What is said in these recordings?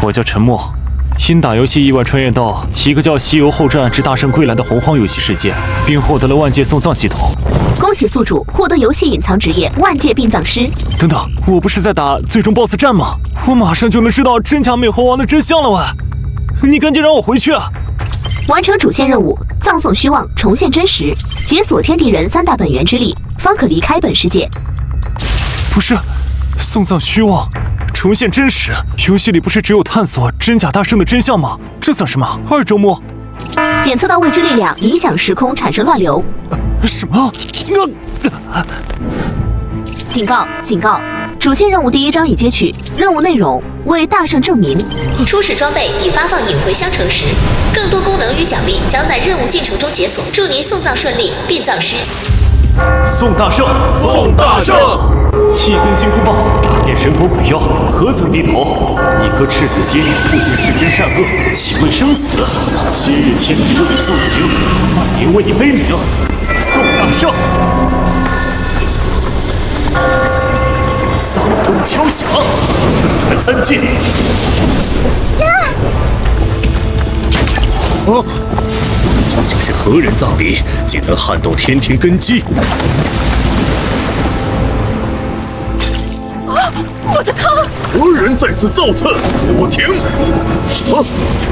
我叫陈默，因打游戏意外穿越到一个叫《西游后传之大圣归来》的洪荒游戏世界，并获得了万界送葬系统。恭喜宿主获得游戏隐藏职业万界殡葬师。等等，我不是在打最终 BOSS 战吗？我马上就能知道真假美猴王的真相了喂！你赶紧让我回去啊！完成主线任务，葬送虚妄，重现真实，解锁天地人3大本源之力，方可离开本世界。不是，送葬虚妄，重现真实。游戏里不是只有探索真假大圣的真相吗？这算什么？2周末？检测到未知力量影响时空，产生乱流。什么？警告！警告！主线任务第1章已截取，任务内容为大圣证明。初始装备已发放引回相城石，更多功能与奖励将在任务进程中解锁。祝您送葬顺利，殡葬师。送大圣，送大圣！一根金箍棒打遍神佛鬼妖，何曾低头？一颗赤子心不见世间善恶，岂为生死？今日天地为你送行，万年为你悲鸣。送大圣！丧钟敲响，圣传3界。这是何人葬礼？竟能撼动天庭根基？我的头！何人在此造次？给我停！什么？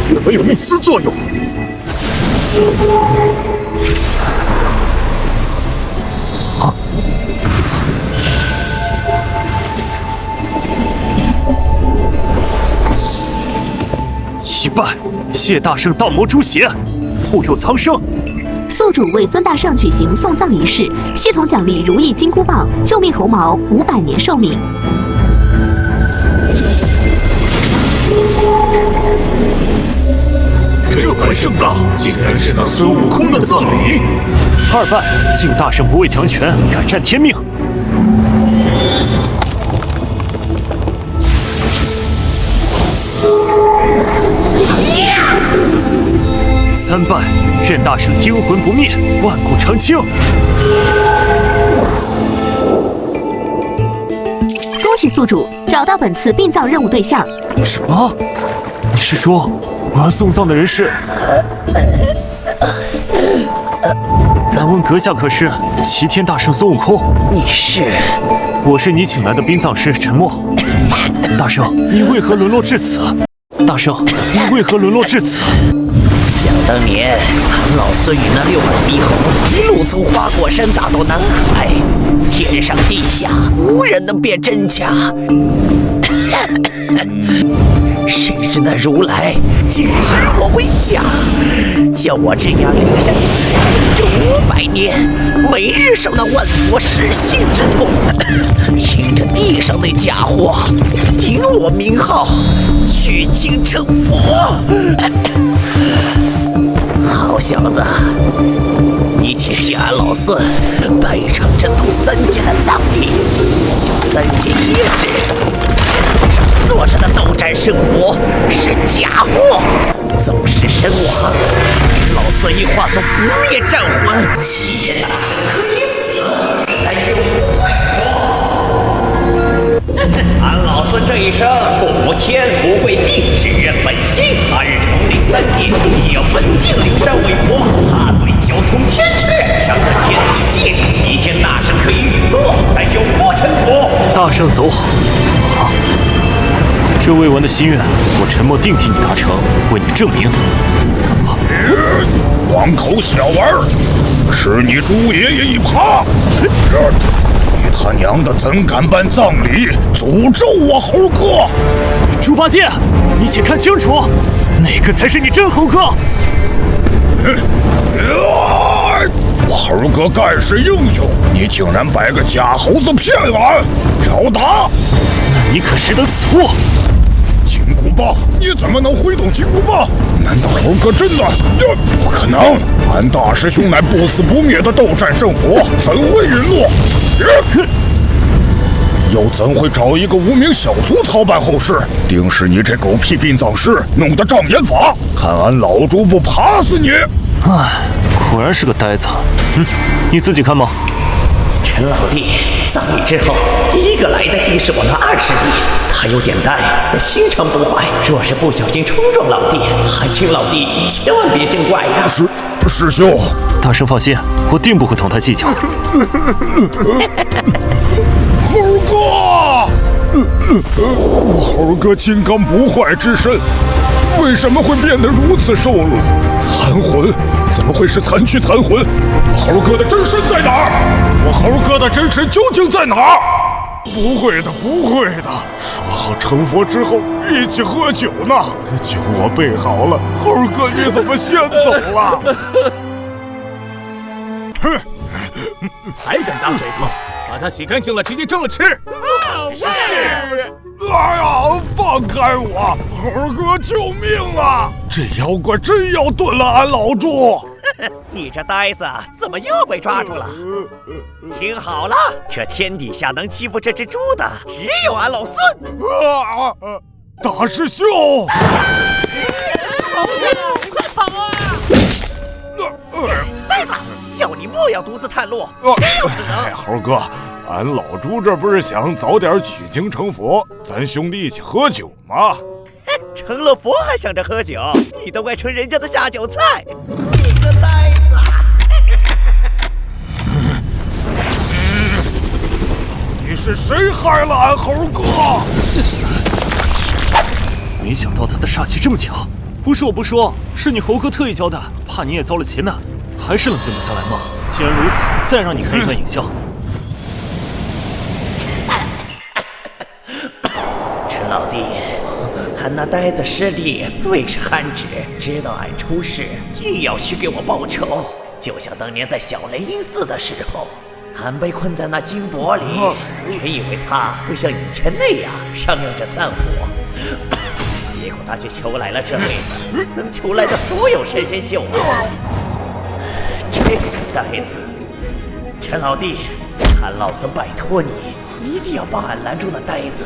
却没有一丝作用。一拜，谢大圣道魔诛邪，护佑苍生。宿主为孙大圣举行送葬仪式，系统奖励如意金箍棒，救命猴毛500年寿命。这般盛大，竟然是那孙悟空的葬礼。2拜，敬大圣不畏强权，敢战天命。3拜，愿大圣阴魂不灭，万古长青。恭喜宿主找到本次殡葬任务对象。什么？你是说我要送葬的人是？敢问阁下可是齐天大圣孙悟空？你是？我是你请来的殡葬师陈默。大圣，你为何沦落至此？大圣，你为何沦落至此？想当年，俺老孙与那6耳猕猴一路从花果山打到南海，天上地下无人能辨真假。谁知那如来竟然以我为假，叫我这样灵山这500年，每日受那万佛噬心之痛。听着地上那家伙顶我名号，取经成佛。好小子，你且替俺老孙办一场震动3界的葬礼，叫3界皆知，台上坐着的斗战胜佛是假货。纵使身亡，老孙已化作不灭战魂，齐天大圣可以死，但永不会活。俺老孙这一生不服天不跪地，只认本心。他日统领3界，也要焚尽灵山为佛，踏碎交通天阙，让这天地记着齐天大圣可以陨落，但永不臣服。大圣走好。好，这未完的心愿，我陈默定替你达成，为你证明。光口小儿，吃你猪爷爷一耙！你他娘的怎敢办葬礼，诅咒我猴哥！猪八戒，你且看清楚，哪个才是你真猴哥？我猴哥盖世英雄，你竟然摆个假猴子骗俺！找打！那你可识得此物？金箍棒，你怎么能挥动金箍棒？难道猴哥真的？不可能！俺大师兄乃不死不灭的斗战胜佛，怎会陨落？又怎会找一个无名小卒操办后事？定是你这狗屁殡葬师弄的障眼法！看俺老猪不爬死你！唉，果然是个呆子。你自己看吧。陈老弟，葬礼之后，第一个来的定是我那二师弟。他有点呆，但心肠不坏。若是不小心冲撞老弟，还请老弟千万别见怪呀。师兄，大圣放心，我定不会同他计较。猴哥，我猴哥金刚不坏之身，为什么会变得如此瘦弱？残魂，怎么会是残躯残魂？我猴哥的真身在哪儿？我猴哥的真身究竟在哪儿？不会的，不会的。说好成佛之后一起喝酒呢，酒我备好了。猴哥，你怎么先走了？哼，还敢大嘴炮！把他洗干净了，直接蒸了吃。是。哎呀，放开我！猴哥，救命啊！这妖怪真要炖了俺老猪！你这呆子怎么又被抓住了？听好了，这天底下能欺负这只猪的，只有俺老孙。大师兄！快跑啊！呆子，叫你莫要独自探路，谁有可能？猴哥，俺老猪这不是想早点取经成佛，咱兄弟一起喝酒吗？成了佛还想着喝酒，你都快成人家的下酒菜！你个呆子！你是谁害了俺猴哥？没想到他的煞气这么强，不是我不说，是你猴哥特意教的，怕你也遭了劫难，还是冷静不下来吗？既然如此，再让你看一段影像。陈老弟，俺那呆子师弟最是憨直，知道俺出事，定要去给我报仇。就像当年在小雷音寺的时候，俺被困在那金箔里，原以为他会像以前那样商量着散伙，结果他却求来了这辈子能求来的所有神仙救我。这个呆子，陈老弟，俺老孙拜托你，一定要帮俺拦住那呆子，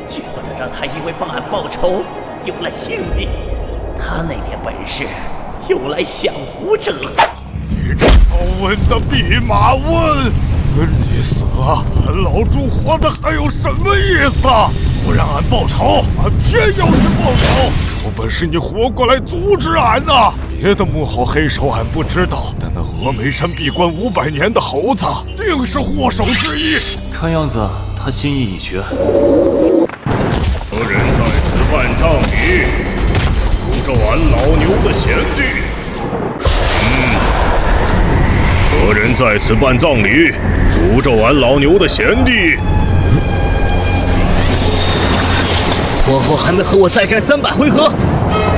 绝不能让他因为帮俺报仇丢了性命。他那点本事用来享福者。你这早问的弼马温，你死了，俺老猪活的还有什么意思？不让俺报仇，俺偏要去报仇！有本事你活过来阻止俺呐！别的幕后黑手俺不知道，但那峨眉山闭关500年的猴子定是祸首之一。看样子他心意已决。何人在此办葬礼？诅咒俺老牛的贤弟。何人在此办葬礼？诅咒俺老牛的贤弟。活猴还没和我再战300回合，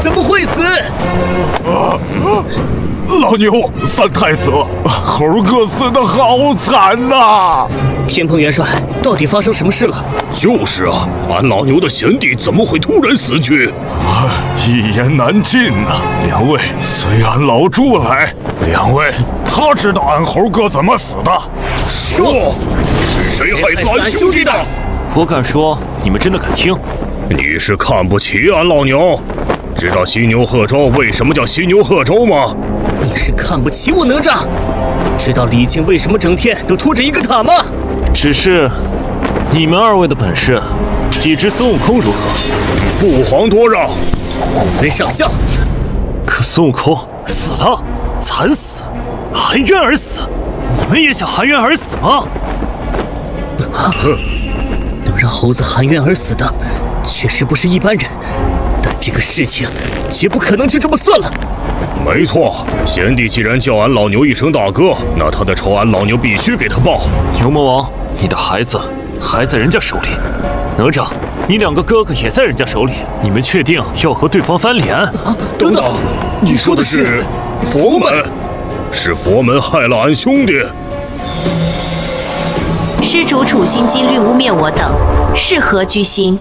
怎么会死？老牛，三太子，猴哥死得好惨呐！天蓬元帅，到底发生什么事了？就是啊，俺老牛的贤弟怎么会突然死去？一言难尽呐！两位随俺老猪来。两位，他知道俺猴哥怎么死的？说，是谁害死俺兄弟的？我敢说，你们真的敢听？你是看不起俺老牛？知道犀牛贺州为什么叫犀牛贺州吗？你是看不起我哪吒？知道李靖为什么整天都拖着一个塔吗？只是你们二位的本事，比之孙悟空如何？不遑多让。不分上下。可孙悟空死了，惨死，含冤而死。你们也想含冤而死吗？能让猴子含冤而死的，确实不是一般人。但这个事情绝不可能就这么算了。没错，贤弟既然叫俺老牛一声大哥，那他的仇俺老牛必须给他报。牛魔王，你的孩子还在人家手里。哪吒，你2个哥哥也在人家手里。你们确定要和对方翻脸？等等，你说的是佛门？是佛门害了俺兄弟。施主处心积虑污蔑我等，是何居心？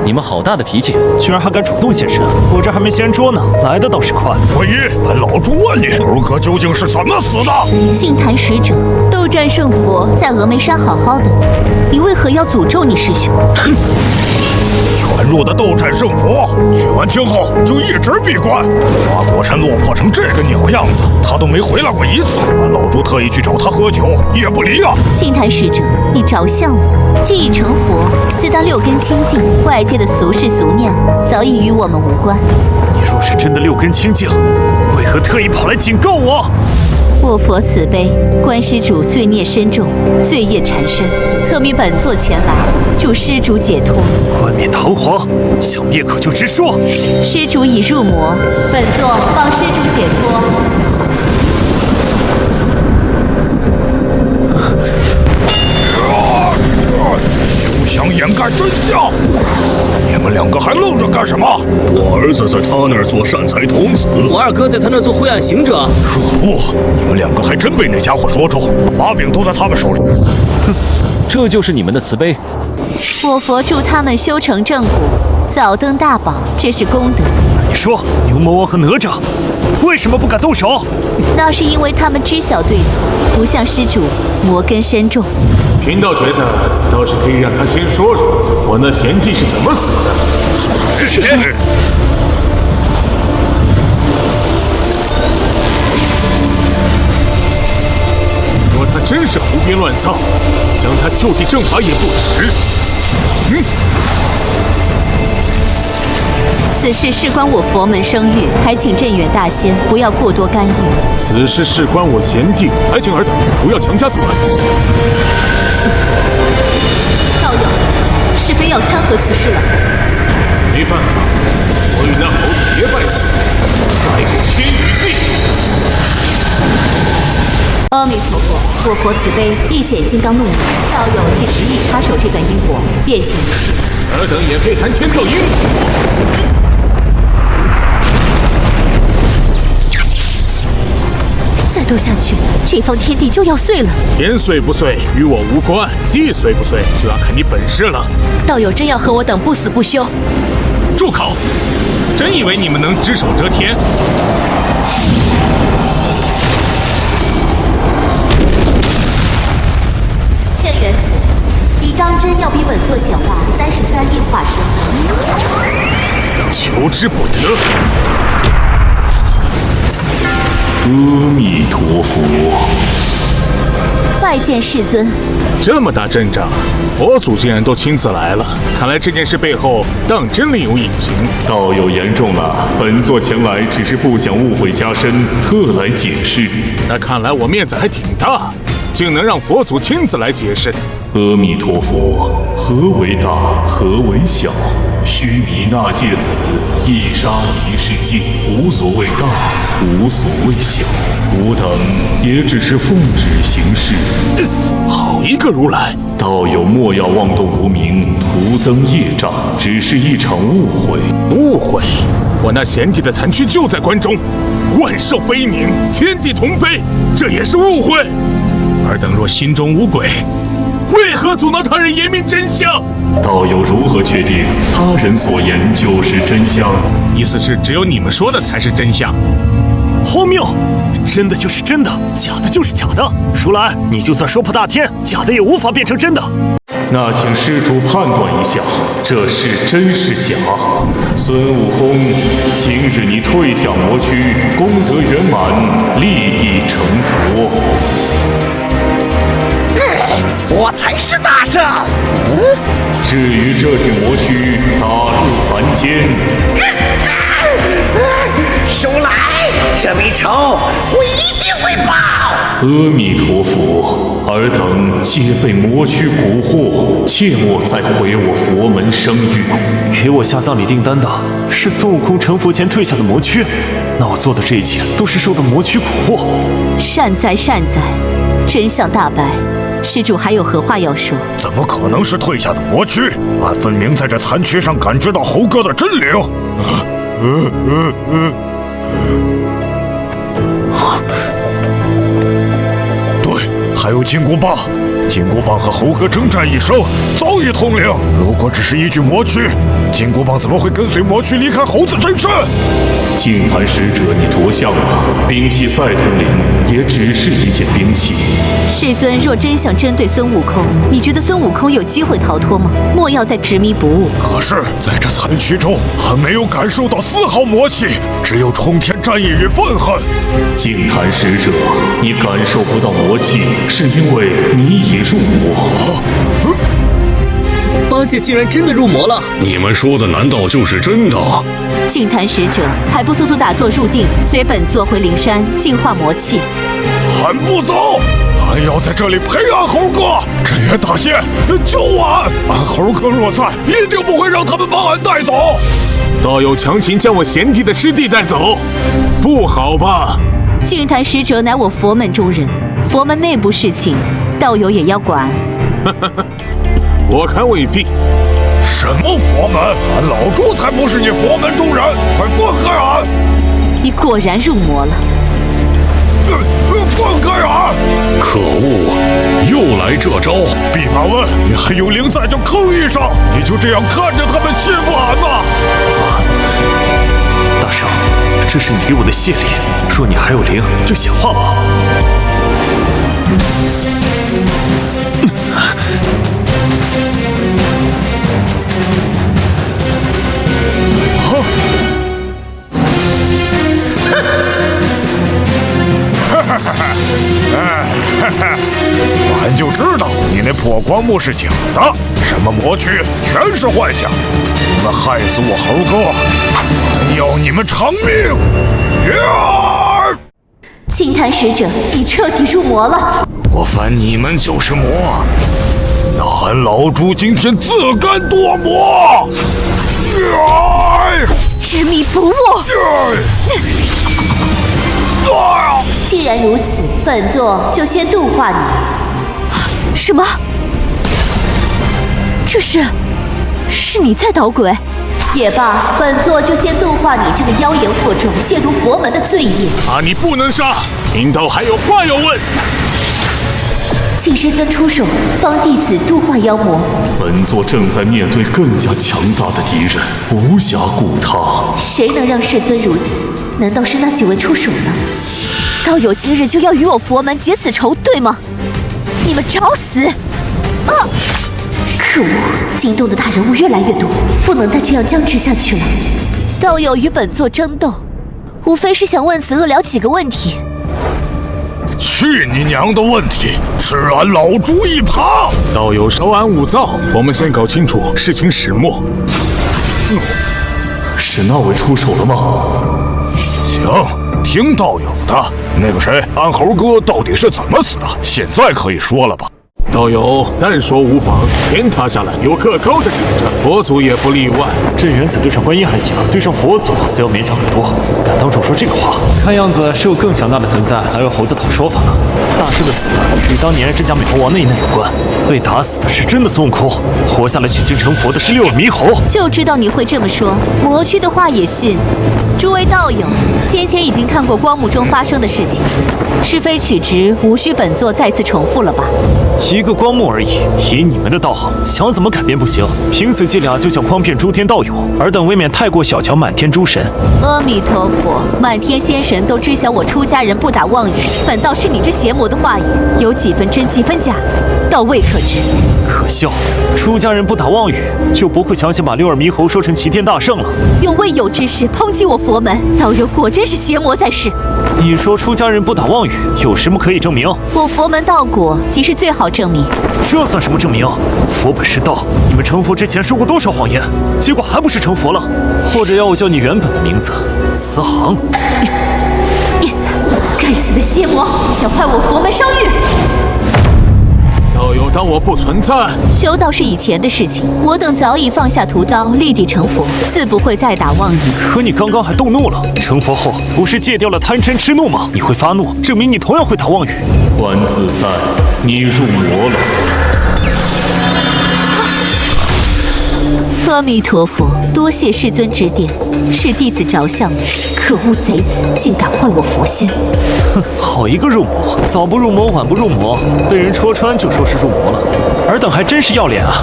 你们好大的脾气，居然还敢主动现身！我这还没掀桌呢，来的倒是快。万一俺老猪问你，猴哥究竟是怎么死的？净坛使者斗战胜佛，在峨眉山好好的，你为何要诅咒你师兄？全弱的斗战胜佛，取完经后就一直闭关。花果山落魄成这个鸟样子，他都没回来过一次。俺老朱特意去找他喝酒，也不离啊。净坛使者，你着相了。既已成佛，自当六根清净，外界的俗事俗念早已与我们无关。你若是真的六根清净，为何特意跑来警告我？我佛慈悲，观施主罪孽深重，罪业缠身，特命本座前来助施主解脱。冠冕堂皇，想灭口就直说。施主已入魔，本座帮施主解脱。休想掩盖真相！你们两个还愣着干什么？我儿子在他那儿做善财童子，我二哥在他那儿做灰暗行者。可恶！你们两个还真被那家伙说中，把柄都在他们手里。哼，这就是你们的慈悲。我佛助他们修成正果，早登大宝，这是功德。你说牛魔王和哪吒为什么不敢动手？那是因为他们知晓对错，不像施主魔根深重。贫道觉得倒是可以让他先说说我那贤弟是怎么死的。是。若他真是胡编乱造，将他就地正法也不迟。此事事关我佛门声誉，还请镇远大仙不要过多干预。此事事关我贤弟，还请尔等不要强加阻拦。道友，是非要参合此事了。没办法，我与那猴子结拜了，拜个天与地。阿弥陀佛，我佛慈悲，一显金刚怒目。道友既执意插手这段因果，便请一试。尔等也配谈天道因果？再斗下去，这方天地就要碎了。天碎不碎与我无关，地碎不碎就要看你本事了。道友真要和我等不死不休？住口！真以为你们能只手遮天？镇元子，你当真要逼本座显化33亿化身？求之不得。阿弥陀佛，拜见世尊。这么大阵仗，佛祖竟然都亲自来了，看来这件事背后当真另有隐情。道友言重了，本座前来只是不想误会加深，特来解释。那看来我面子还挺大，竟能让佛祖亲自来解释。阿弥陀佛，何为大，何为小？须弥那芥子，一沙一世界，无所谓大，无所谓小。吾等也只是奉旨行事。好一个如来！道友莫要妄动无名，徒增业障，只是一场误会。误会？我那贤弟的残躯就在关中，万寿悲鸣，天地同悲，这也是误会。尔等若心中无鬼，为何阻挠他人言明真相？道友如何确定他人所言就是真相？意思是只有你们说的才是真相？荒谬！真的就是真的，假的就是假的。如来，你就算说破大天，假的也无法变成真的。那请施主判断一下，这是真是假？孙悟空，今日你退下魔躯，功德圆满，立地成佛。我才是大圣。至于这具魔躯打入凡间，收来，这笔仇我一定会报。阿弥陀佛，尔等皆被魔躯蛊惑，切莫再毁我佛门声誉。给我下葬礼订单的是孙悟空成佛前退下的魔躯，那我做的这一切都是受到魔躯蛊惑。善哉善哉，真相大白。施主还有何话要说？怎么可能是退下的魔躯？俺分明在这残躯上感知到猴哥的真灵。对，还有金箍棒，金箍棒和猴哥征战一生，早已通灵。如果只是一具魔躯，金箍棒怎么会跟随魔躯离开猴子真身？净坛使者，你着相了，兵器再通灵，也只是一件兵器。世尊若真想针对孙悟空，你觉得孙悟空有机会逃脱吗？莫要再执迷不悟。可是，在这残躯中，还没有感受到丝毫魔气，只有冲天战意与愤恨。净坛使者，你感受不到魔气，是因为你已入魔。八戒竟然真的入魔了！你们说的难道就是真的？净坛使者，还不速速打坐入定，随本座回灵山净化魔气？还不走！还要在这里陪俺猴哥！镇元大仙，救俺！俺猴哥若在，一定不会让他们把俺带走。道友强行将我贤弟的师弟带走，不好吧？净坛使者乃我佛门中人，佛门内部事情，道友也要管。我看未必。什么佛门？俺老朱才不是你佛门中人！快放开俺！你果然入魔了。放开俺！可恶，又来这招！弼马温，你还有灵在就坑一声！你就这样看着他们欺负俺吗？大圣，这是你给我的谢礼，若你还有灵，就显化吧。俺就知道你那破棺木是假的，什么魔躯全是幻想！你们害死我猴哥，俺要你们偿命！净坛使者，你彻底入魔了！我凡你们就是魔，那俺老朱今天自甘堕魔！执迷不悟！既然如此，本座就先度化你。什么？这是你在捣鬼？也罢，本座就先度化你这个妖言惑众、亵渎佛门的罪业。你不能杀！贫道还有话要问。请师尊出手，帮弟子度化妖魔。本座正在面对更加强大的敌人，无暇顾他。谁能让世尊如此？难道是那几位出手呢？道友今日就要与我佛门结此仇，对吗？你们找死！可恶，惊动的大人物越来越多，不能再这样僵持下去了。道友与本座争斗，无非是想问此恶了几个问题。去你娘的问题！吃俺老朱一耙！道友稍安勿躁，我们先搞清楚事情始末。是那位出手了吗？行，听道友的。那个谁，俺猴哥到底是怎么死的？现在可以说了吧？道友但说无妨，天塌下来有个高的顶着，佛祖也不例外。镇元子对上观音还行，对上佛祖则要勉强很多。敢当众说这个话，看样子是有更强大的存在来为猴子讨说法了。大圣的死与当年真假美猴王那一难有关，被打死的是真的孙悟空，活下来取经成佛的是六耳猕猴。就知道你会这么说，魔躯的话也信。诸位道友，先前已经看过光幕中发生的事情，是非曲直，无需本座再次重复了吧？一个光幕而已，以你们的道行，想怎么改变不行？凭此伎俩就想诓骗诸天道友，尔等未免太过小瞧满天诸神。阿弥陀佛，满天仙神都知晓我出家人不打妄语，反倒是你这邪魔的话语，有几分真几分假，道未可知。可笑，出家人不打妄语，就不会强行把六耳猕猴说成齐天大圣了。用未有之事抨击我佛门，道友果真是邪魔在世。你说出家人不打妄语，有什么可以证明？我佛门道果即是最好证明。这算什么证明？佛本是道，你们成佛之前说过多少谎言，结果还不是成佛了？或者要我叫你原本的名字，慈航？该死的邪魔，想坏我佛门声誉！道友当我不存在？修道是以前的事情，我等早已放下屠刀，立地成佛，自不会再打妄语。可你刚刚还动怒了，成佛后不是戒掉了贪嗔痴怒吗？你会发怒，证明你同样会打妄语。观自在，你入魔了。阿弥陀佛，多谢世尊指点，是弟子着相了。可恶贼子，竟敢坏我佛心！哼，好一个入魔，早不入魔晚不入魔，被人戳穿就说是入魔了。尔等还真是要脸啊！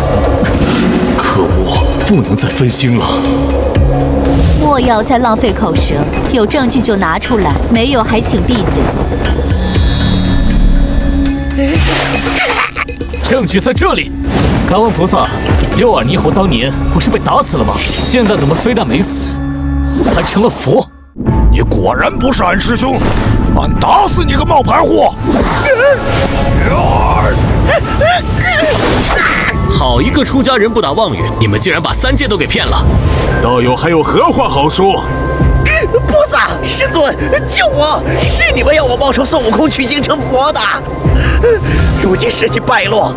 可恶，不能再分心了。莫要再浪费口舌，有证据就拿出来，没有还请闭嘴。证据在这里。敢问菩萨，六耳猕猴当年不是被打死了吗？现在怎么非但没死，还成了佛？你果然不是俺师兄，俺打死你个冒牌货！好一个出家人不打妄语，你们竟然把三界都给骗了！道友还有何话好说？菩萨，师尊，救我！是你们要我报仇孙悟空取经成佛的。如今事情败落，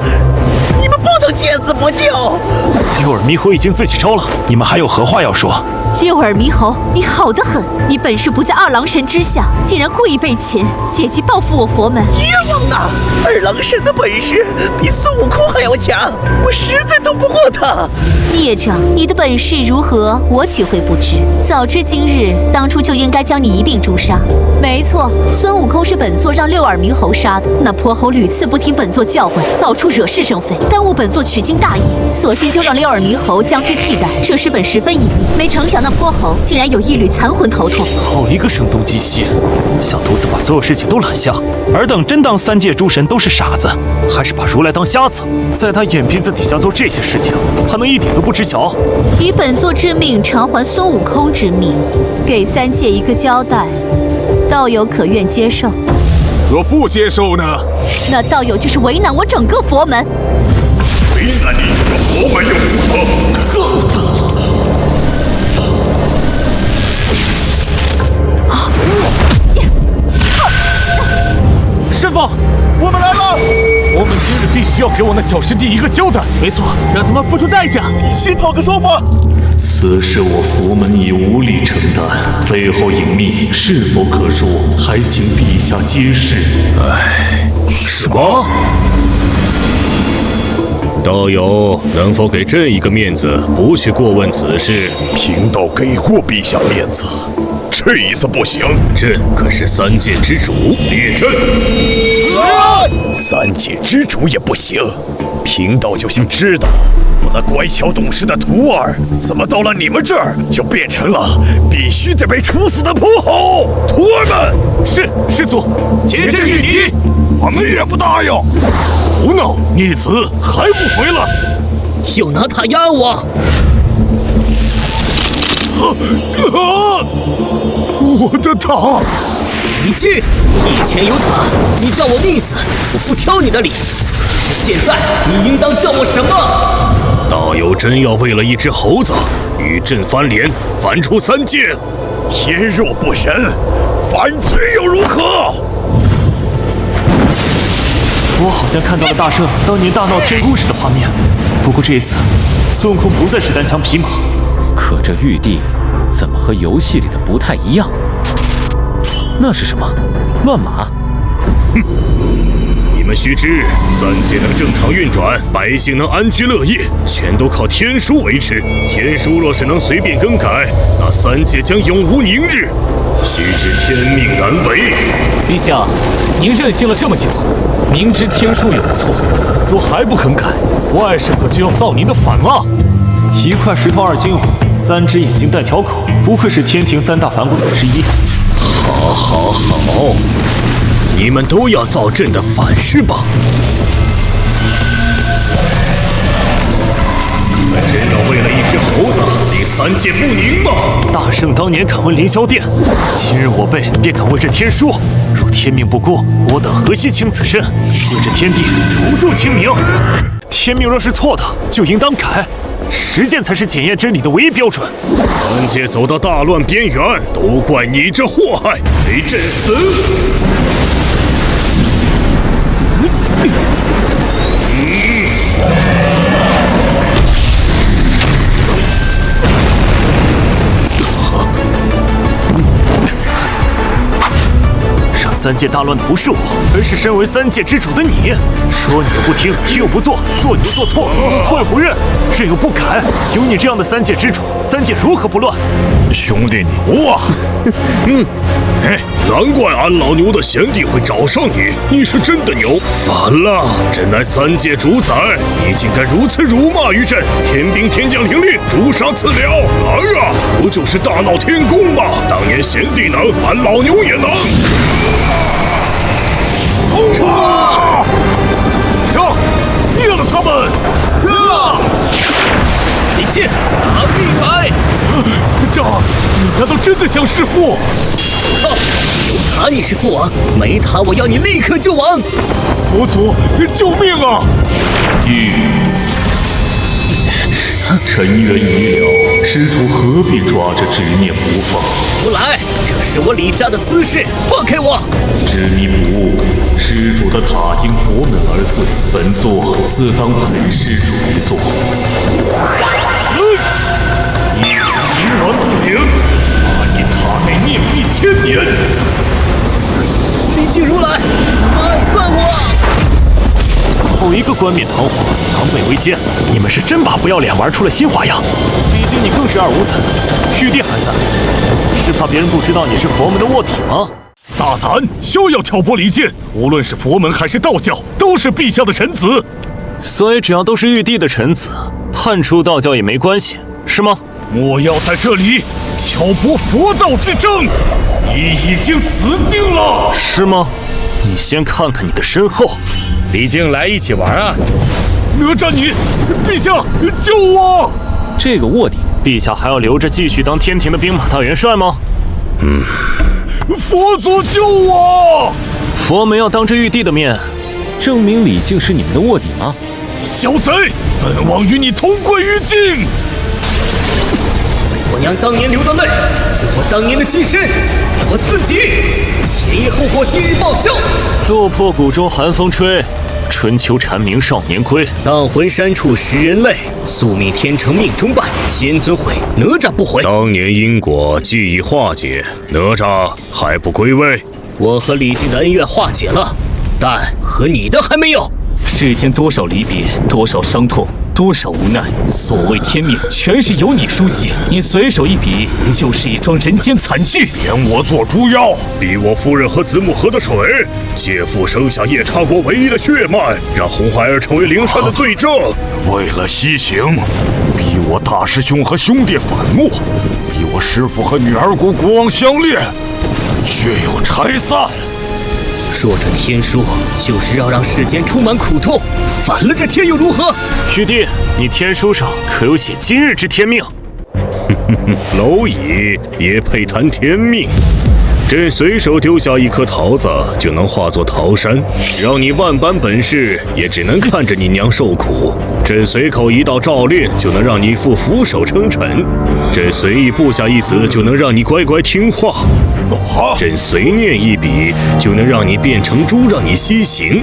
你们不能见死不救。六耳猕猴已经自己招了，你们还有何话要说？六耳猕猴，你好得很！你本事不在二郎神之下，竟然故意被擒，借机报复我佛门。冤枉啊！二郎神的本事比孙悟空还要强，我实在斗不过他。孽障，你的本事如何，我岂会不知？早知今日，当初就应该将你一并诛杀。没错，孙悟空是本座让六耳猕猴杀的。那泼猴屡次不听本座教诲，到处惹是生非，耽误本座取经大业，索性就让六耳猕猴将之替代。这时本十分隐秘，没成想那泼猴竟然有一缕残魂头痛。好一个声东击西，想独自把所有事情都揽下。尔等真当三界诸神都是傻子，还是把如来当瞎子？在他眼皮子底下做这些事情，他能一点都不知晓？以本座之命偿还孙悟空之命，给三界一个交代，道友可愿接受？若不接受呢？那道友就是为难我整个佛门。为难你整个佛门又如何？师傅，我们来了！我们今日必须要给我那小师弟一个交代。没错，让他们付出代价，必须讨个说法。此事我佛门已无力承担，背后隐秘是否可说？还请陛下揭示。什么？道友能否给朕一个面子，不去过问此事？贫道给过陛下面子，这一次不行。朕可是三界之主，列阵。三界之主也不行。贫道就想知道，我那乖巧懂事的徒儿，怎么到了你们这儿就变成了必须得被处死的泼猴？徒儿们，是师祖，竭尽御敌，我们也不答应。胡闹！逆子还不回来？又拿塔压我！我的塔！你进！以前有塔，你叫我逆子，我不挑你的理。可是现在，你应当叫我什么？道友真要为了一只猴子与朕翻脸，反出三界？天若不仁，反之又如何？我好像看到了大圣当年大闹天宫时的画面，不过这次孙悟空不再是单枪匹马。可这玉帝怎么和游戏里的不太一样？那是什么？乱马？哼！你们须知，三界能正常运转，百姓能安居乐业，全都靠天书维持。天书若是能随便更改，那三界将永无宁日。须知天命难违。陛下，您任性了这么久，明知天书有错，若还不肯改，外甥可就要造您的反了。一块石头二金偶，三只眼睛带条口，不愧是天庭三大反骨仔之一。好，你们都要造朕的反是吧？你们真要为了一只猴子令三界不宁吗？大圣当年敢问凌霄殿，今日我辈便敢问这天书。若天命不公，我等何惜倾此身，为这天地重铸清明？天命若是错的，就应当改。实践才是检验真理的唯一标准。三界走到大乱边缘，都怪你这祸害，陪朕死！三界大乱的不是我，而是身为三界之主的你。说你又不听，听又不做，做你又做错，错又不认，认又不改。有你这样的三界之主，三界如何不乱？兄弟牛啊！难怪俺老牛的贤弟会找上你，你是真的牛。反了，朕乃三界主宰，你竟敢如此辱骂于朕！天兵天将听令，诛杀此鸟！来呀，不就是大闹天宫吗？当年贤弟能，俺老牛也能！冲啊！上，灭了他们！李靖，拿命来！这，你难道真的想弑父？靠！有他你是父王，没他我要你立刻就亡！佛祖，救命啊！臣愿已了，施主何必抓着执念不放？不来，这是我李家的私事，放开我！执迷不悟，施主的塔因佛门而碎，本座自当陪施主一座。一子冥顽不灵，把你塔内念力1000年。李靖如来，暗算我！好一个冠冕堂皇，狼狈为奸！你们是真把不要脸玩出了新花样。李靖，你更是二无才。玉帝还在，是怕别人不知道你是佛门的卧底吗？大胆，休要挑拨离间！无论是佛门还是道教，都是陛下的臣子。所以只要都是玉帝的臣子，判除道教也没关系，是吗？莫要在这里挑拨佛道之争，你已经死定了，是吗？你先看看你的身后。李靖，来一起玩啊！哪吒你，陛下救我！这个卧底，陛下还要留着继续当天庭的兵马大元帅吗？佛祖救我！佛门要当着玉帝的面，证明李靖是你们的卧底吗？小贼，本王与你同归于尽！我娘当年流的泪，我当年的金身，我自己前因后果今日报销。落魄谷中寒风吹，春秋蝉鸣少年归。荡魂山处食人泪，宿命天成命中败。仙尊悔，哪吒不悔。当年因果既已化解，哪吒还不归位？我和李靖的恩怨化解了，但和你的还没有。世间多少离别，多少伤痛，多少无奈。所谓天命，全是由你书写。你随手一笔，就是一桩人间惨剧。贬我做猪妖，逼我夫人和子母喝的水，借腹生下夜叉国唯一的血脉，让红孩儿成为灵山的罪证。为了西行，逼我大师兄和兄弟反目，逼我师父和女儿国国王相恋，却又拆散。若这天书就是要让世间充满苦痛，反了这天又如何？玉帝，你天书上可有写今日之天命？蝼蚁也配谈天命？朕随手丢下一颗桃子，就能化作桃山，让你万般本事，也只能看着你娘受苦。朕随口一道诏令，就能让你父俯首称臣。朕随意布下一子，就能让你乖乖听话。朕随念一笔，就能让你变成猪，让你西行，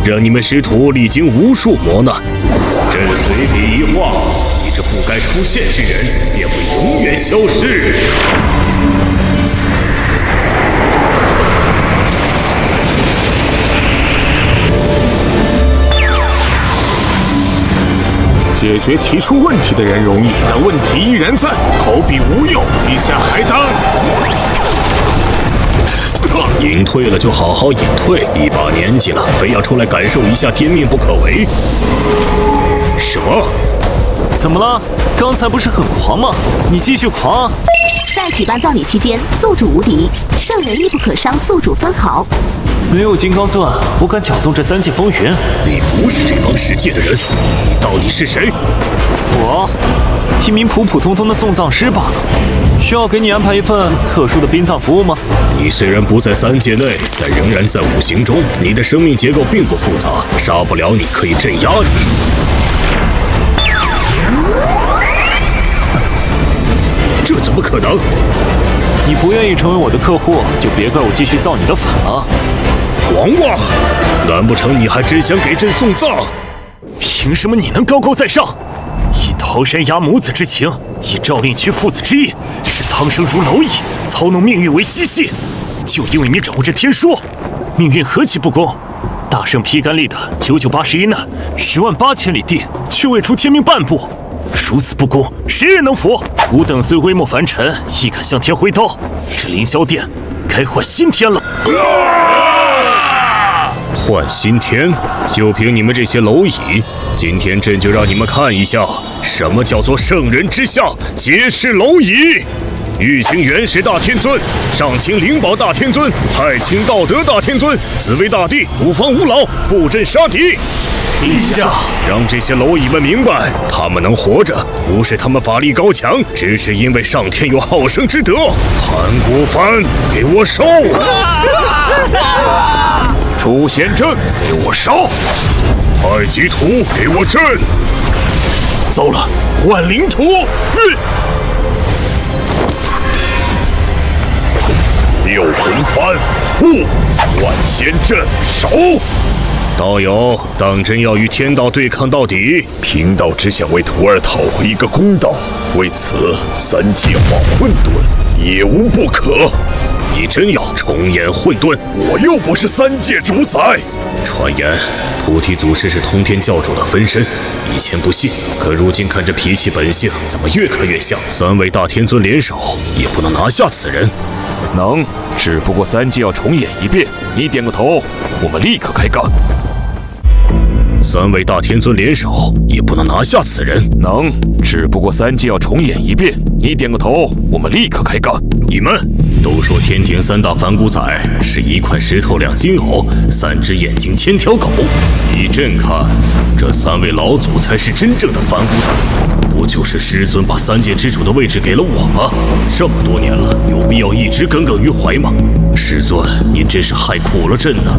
让你们师徒历经无数磨难。朕随笔一画，你这不该出现之人，便会永远消失。解决提出问题的人容易，但问题依然在，逃避无用。陛下还当隐退了就好好隐退，一把年纪了，非要出来感受一下天命不可为。什么？怎么了？刚才不是很狂吗？你继续狂啊！在举办葬礼期间，宿主无敌，圣人亦不可伤宿主分毫。没有金刚钻，我敢搅动这三界风云。你不是这方世界的人，你到底是谁？我，一名普普通通的送葬师罢了。需要给你安排一份特殊的殡葬服务吗？你虽然不在三界内，但仍然在五行中。你的生命结构并不复杂，杀不了你，可以镇压你。这怎么可能？你不愿意成为我的客户，就别怪我继续造你的反了。狂妄！难不成你还真想给朕送葬？凭什么你能高高在上？以桃山压母子之情，以诏令屈父子之意，视苍生如蝼蚁，操弄命运为嬉戏。就因为你掌握着天书，命运何其不公！大圣披肝历的99811难，108000里地，却未出天命半步，如此不公，谁人能服？吾等虽微末凡尘，亦敢向天挥刀。这凌霄殿该换新天了。换新天？就凭你们这些蝼蚁，今天朕就让你们看一下，什么叫做圣人之下皆是蝼蚁。玉清元始大天尊，上清灵宝大天尊，太清道德大天尊，紫薇大帝，五方无老，布阵杀敌。陛下，让这些蝼蚁们明白，他们能活着，不是他们法力高强，只是因为上天有好生之德。韩国藩，给我烧！诛仙阵，给我烧！太极图，给我震！糟了，万灵图！六魂幡，万仙阵，烧！道友，当真要与天道对抗到底？贫道只想为徒儿讨回一个公道，为此三界化混沌也无不可。你真要重演混沌？我又不是三界主宰。传言菩提祖师是通天教主的分身，以前不信，可如今看这脾气本性，怎么越看越像？三位大天尊联手，也不能拿下此人。能，只不过三界要重演一遍。你点个头，我们立刻开干。三位大天尊联手，也不能拿下此人。能，只不过三界要重演一遍。你点个头，我们立刻开干。你们都说天庭三大反骨仔是1块石头2金藕3只眼睛1000条狗，依朕看，这3位老祖才是真正的反骨仔。不就是师尊把三界之主的位置给了我吗？这么多年了，有必要一直耿耿于怀吗？师尊，您真是害苦了朕呢。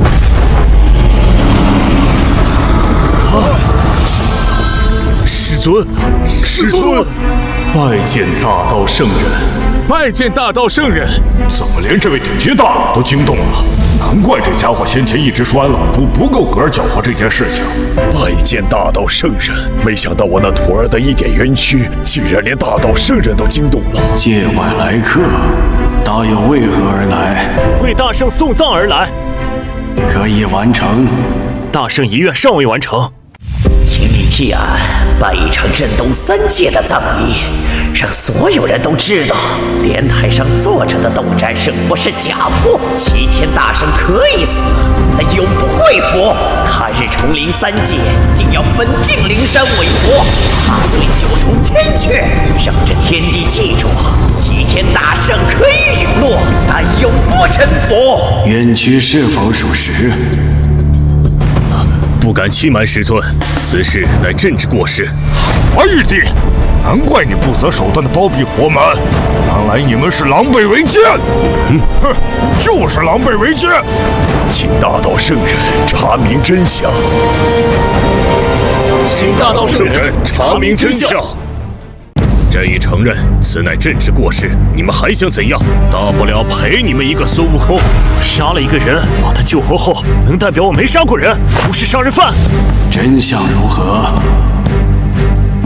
师尊，师尊，拜见大道圣人。拜见大道圣人。怎么连这位顶级大佬都惊动了？难怪这家伙先前一直说俺老朱不够格搅和这件事情。拜见大道圣人，没想到我那徒儿的一点冤屈，竟然连大道圣人都惊动了。界外来客，大友为何而来？为大圣送葬而来。可以完成。大圣遗愿尚未完成，请你替俺办一场震动三界的葬礼，让所有人都知道，莲台上坐着的斗战胜佛是假货，齐天大圣可以死，但永不跪佛。他日重临三界，定要焚尽灵山尾佛，踏碎9重天阙，让这天地记住，齐天大圣可以陨落，但永不臣服。冤屈是否属实？不敢欺瞒师尊，此事乃朕之过失。玉帝，难怪你不择手段的包庇佛门，原来你们是狼狈为奸。哼，就是狼狈为奸。请大道圣人查明真相。请大道圣人查明真相。朕已承认此乃朕之过失，你们还想怎样？大不了赔你们一个孙悟空。杀了一个人，把他救活后，能代表我没杀过人，不是杀人犯？真相如何？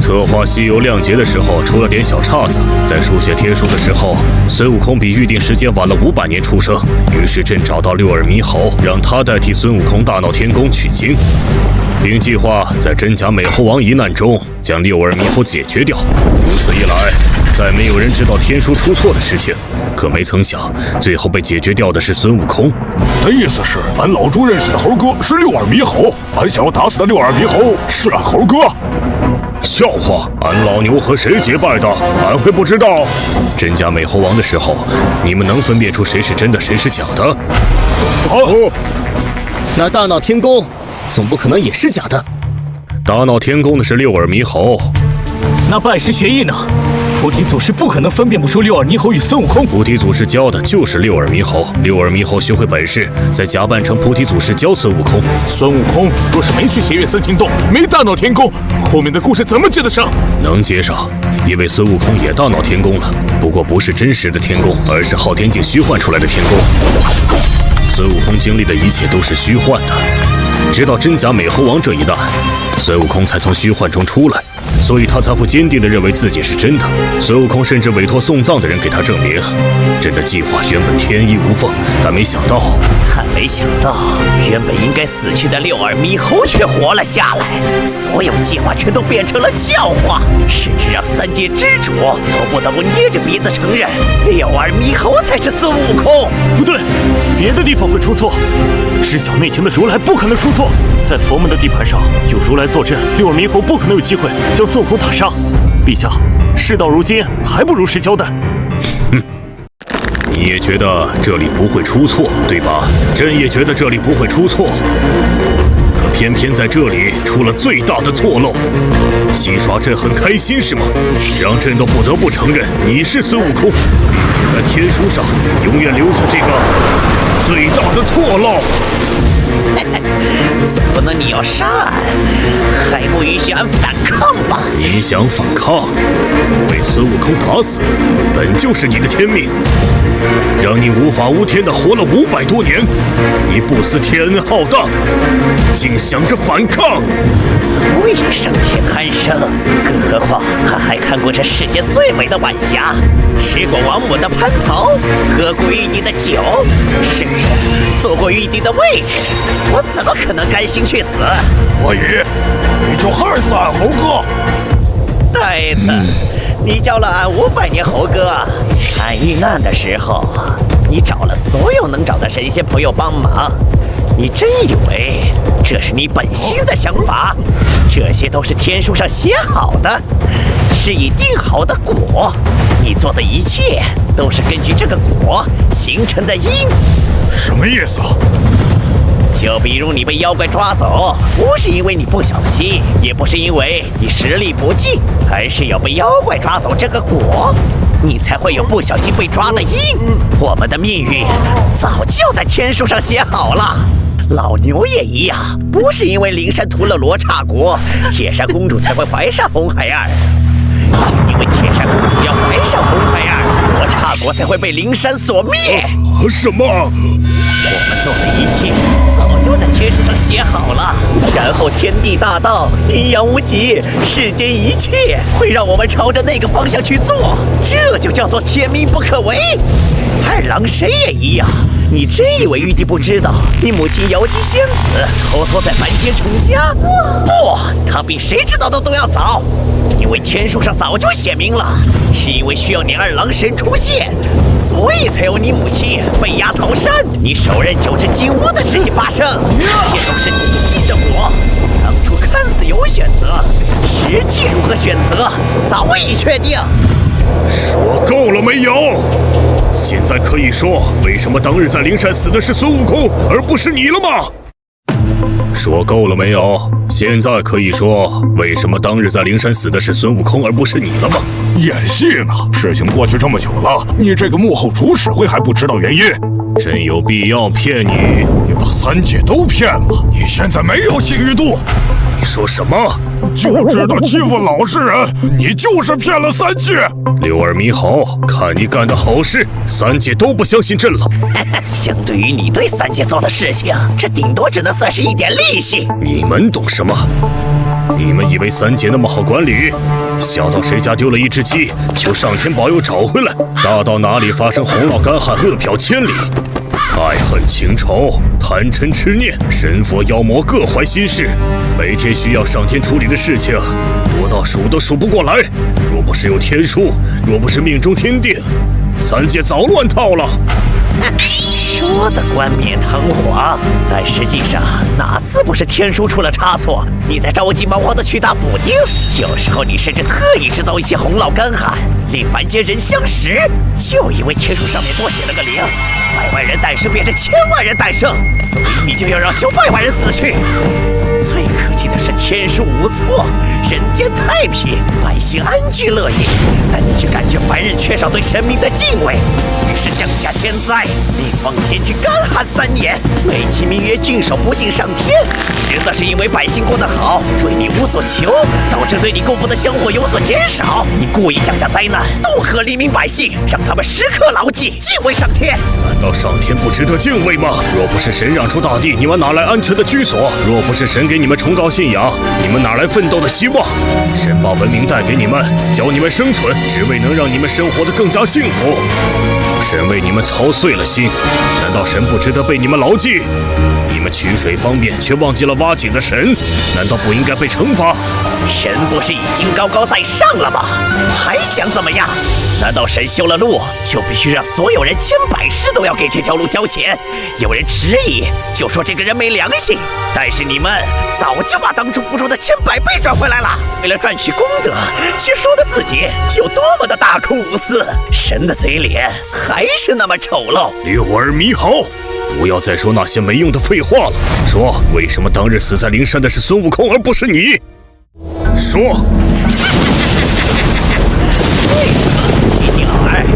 策划西游亮劫的时候出了点小岔子，在书写天书的时候，孙悟空比预定时间晚了500年出生，于是朕找到六耳猕猴，让他代替孙悟空大闹天宫取经，并计划在真假美猴王一难中将六耳猕猴解决掉。如此一来，再没有人知道天书出错的事情。可没曾想，最后被解决掉的是孙悟空。你的意思是，俺老朱认识的猴哥是六耳猕猴，俺想要打死的六耳猕猴是俺猴哥？笑话！俺老牛和谁结拜的？俺会不知道？真假美猴王的时候，你们能分辨出谁是真的，谁是假的？好，那大闹天宫，总不可能也是假的。大闹天宫的是六耳猕猴。那拜师学艺呢？菩提祖师不可能分辨不出六耳猕猴与孙悟空。菩提祖师教的就是六耳猕猴，六耳猕猴学会本事，再假扮成菩提祖师教孙悟空。孙悟空若是没去邪月森天洞，没大闹天宫，后面的故事怎么接得上？能接上，因为孙悟空也大闹天宫了，不过不是真实的天宫，而是昊天境虚幻出来的天宫。孙悟空经历的一切都是虚幻的，直到真假美猴王这一难，孙悟空才从虚幻中出来。所以他才会坚定地认为自己是真的。孙悟空甚至委托送葬的人给他证明，朕的计划原本天衣无缝，但没想到，原本应该死去的六耳猕猴却活了下来，所有计划全都变成了笑话，甚至让三界之主都不得不捏着鼻子承认，六耳猕猴才是孙悟空。不对，别的地方会出错，知晓内情的如来不可能出错。在佛门的地盘上有如来坐镇，六耳猕猴不可能有机会将孙悟空打杀。陛下，事到如今还不如实交代。你也觉得这里不会出错，对吧？朕也觉得这里不会出错，可偏偏在这里出了最大的错漏。戏耍朕很开心是吗？让朕都不得不承认你是孙悟空，并且在天书上永远留下这个最大的错漏。总不能你要杀俺，还不允许俺反抗吧？你想反抗，被孙悟空打死，本就是你的天命。让你无法无天的活了500多年，你不思天恩浩荡，竟想着反抗。未生天贪生，更何况他还看过这世界最美的晚霞，吃过王母的蟠桃，喝过玉帝的酒，甚至坐过玉帝的位置，我怎么可能甘心去死？所以你就害死俺猴哥。呆子，你叫了俺500年猴哥，俺遇难的时候，你找了所有能找的神仙朋友帮忙，你真以为这是你本心的想法？这些都是天书上写好的，是已定好的果，你做的一切都是根据这个果形成的因。什么意思？就比如你被妖怪抓走，不是因为你不小心，也不是因为你实力不济，而是有被妖怪抓走这个果，你才会有不小心被抓的因。我们的命运早就在天书上写好了。老牛也一样，不是因为灵山屠了罗刹国，铁扇公主才会怀上红孩儿，是因为铁扇公主要怀上红孩儿，罗刹国才会被灵山所灭。什么？我们做的一切早就在天书上写好了，然后天地大道，阴阳无极，世间一切会让我们朝着那个方向去做，这就叫做天命不可违。二郎神也一样，你真以为玉帝不知道你母亲瑶姬仙子偷偷在凡间成家？不，他比谁知道的都要早，因为天书上早就写明了，是因为需要你二郎神出现，所以才有你母亲被押逃山，你手刃9只金乌的事情发生，一切都是既定的果。当初看似有选择，实际如何选择早已确定。说够了没有？现在可以说为什么当日在灵山死的是孙悟空，而不是你了吗？说够了没有？现在可以说为什么当日在灵山死的是孙悟空，而不是你了吗？演戏呢？事情过去这么久了，你这个幕后主使会还不知道原因？真有必要骗你？你把三界都骗了，你现在没有信誉度。你说什么？就知道欺负老实人，你就是骗了三界。六耳猕猴，看你干的好事，三界都不相信朕了。相对于你对三界做的事情，这顶多只能算是一点利息。你们懂什么？你们以为三界那么好管理？小到谁家丢了一只鸡，求上天保佑找回来；大到哪里发生洪涝干旱、饿殍千里。爱恨情仇、贪嗔痴念，神佛妖魔各怀心事，每天需要上天处理的事情多到数都数不过来。若不是有天书，若不是命中天定，三界早乱套了。说的冠冕堂皇，但实际上哪次不是天书出了差错，你在着急忙慌的去打补丁？有时候你甚至特意制造一些洪涝干旱，令凡间人相识，就因为天书上面多写了个0，百万人诞生变成千万人诞生，所以你就要让900万人死去。最可气的是天书无错，人间太平，百姓安居乐业，但你却感觉凡人缺少对神明的敬畏，于是降下天灾，令方险峻干旱3年，美其名曰郡守不敬上天，实则是因为百姓过得好，对你无所求，导致对你供奉的香火有所减少。你故意降下灾难，恫吓黎民百姓，让他们时刻牢记敬畏上天。难道上天不值得敬畏吗？若不是神让出大地，你们哪来安全的居所？若不是神给你们崇高信仰，你们哪来奋斗的希望？望。神把文明带给你们，教你们生存，只为能让你们生活得更加幸福。神为你们操碎了心，难道神不值得被你们牢记？你们取水方便，却忘记了挖井的神，难道不应该被惩罚？神不是已经高高在上了吗？还想怎么样？难道神修了路，就必须让所有人千百世都要给这条路交钱？有人质疑，就说这个人没良心。但是你们早就把当初付出的千百倍赚回来了，为了赚取功德，却说的自己有多么的大公无私。神的嘴脸还是那么丑陋。六耳猕猴，不要再说那些没用的废话了。说，为什么当日死在灵山的是孙悟空，而不是你？说。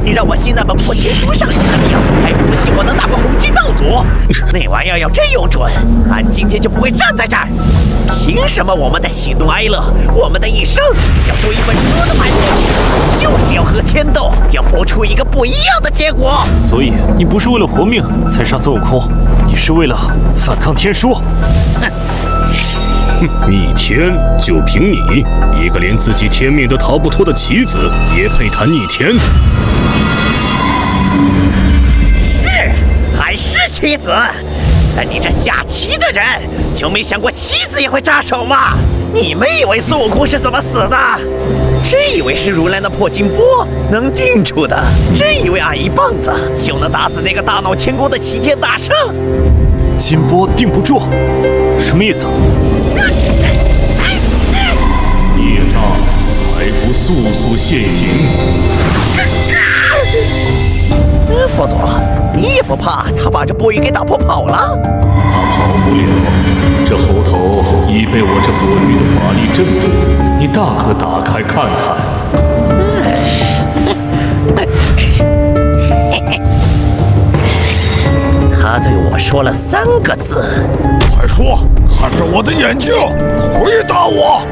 你让我信那本破天书上写的命，还不如信我能打过红军道主。那玩意儿要真有准，俺今天就不会站在这儿。凭什么我们的喜怒哀乐，我们的一生要做一本书的版本？就是要和天斗，要搏出一个不一样的结果。所以你不是为了活命才杀孙悟空，你是为了反抗天书。逆天，就凭你一个连自己天命都逃不脱的棋子，也配谈逆天？还是棋子，但你这下棋的人就没想过棋子也会扎手吗？你们以为孙悟空是怎么死的？真以为是如来那破金钵能定住的？真以为俺一棒子就能打死那个大闹天宫的齐天大圣？金钵定不住，什么意思？业障还不速速现形！佛祖，你也不怕他把这钵盂给打破跑了？他跑不了，这猴头已被我这钵盂的法力镇住，你大可打开看看。他对我说了3个字。快说，看着我的眼睛，回答我，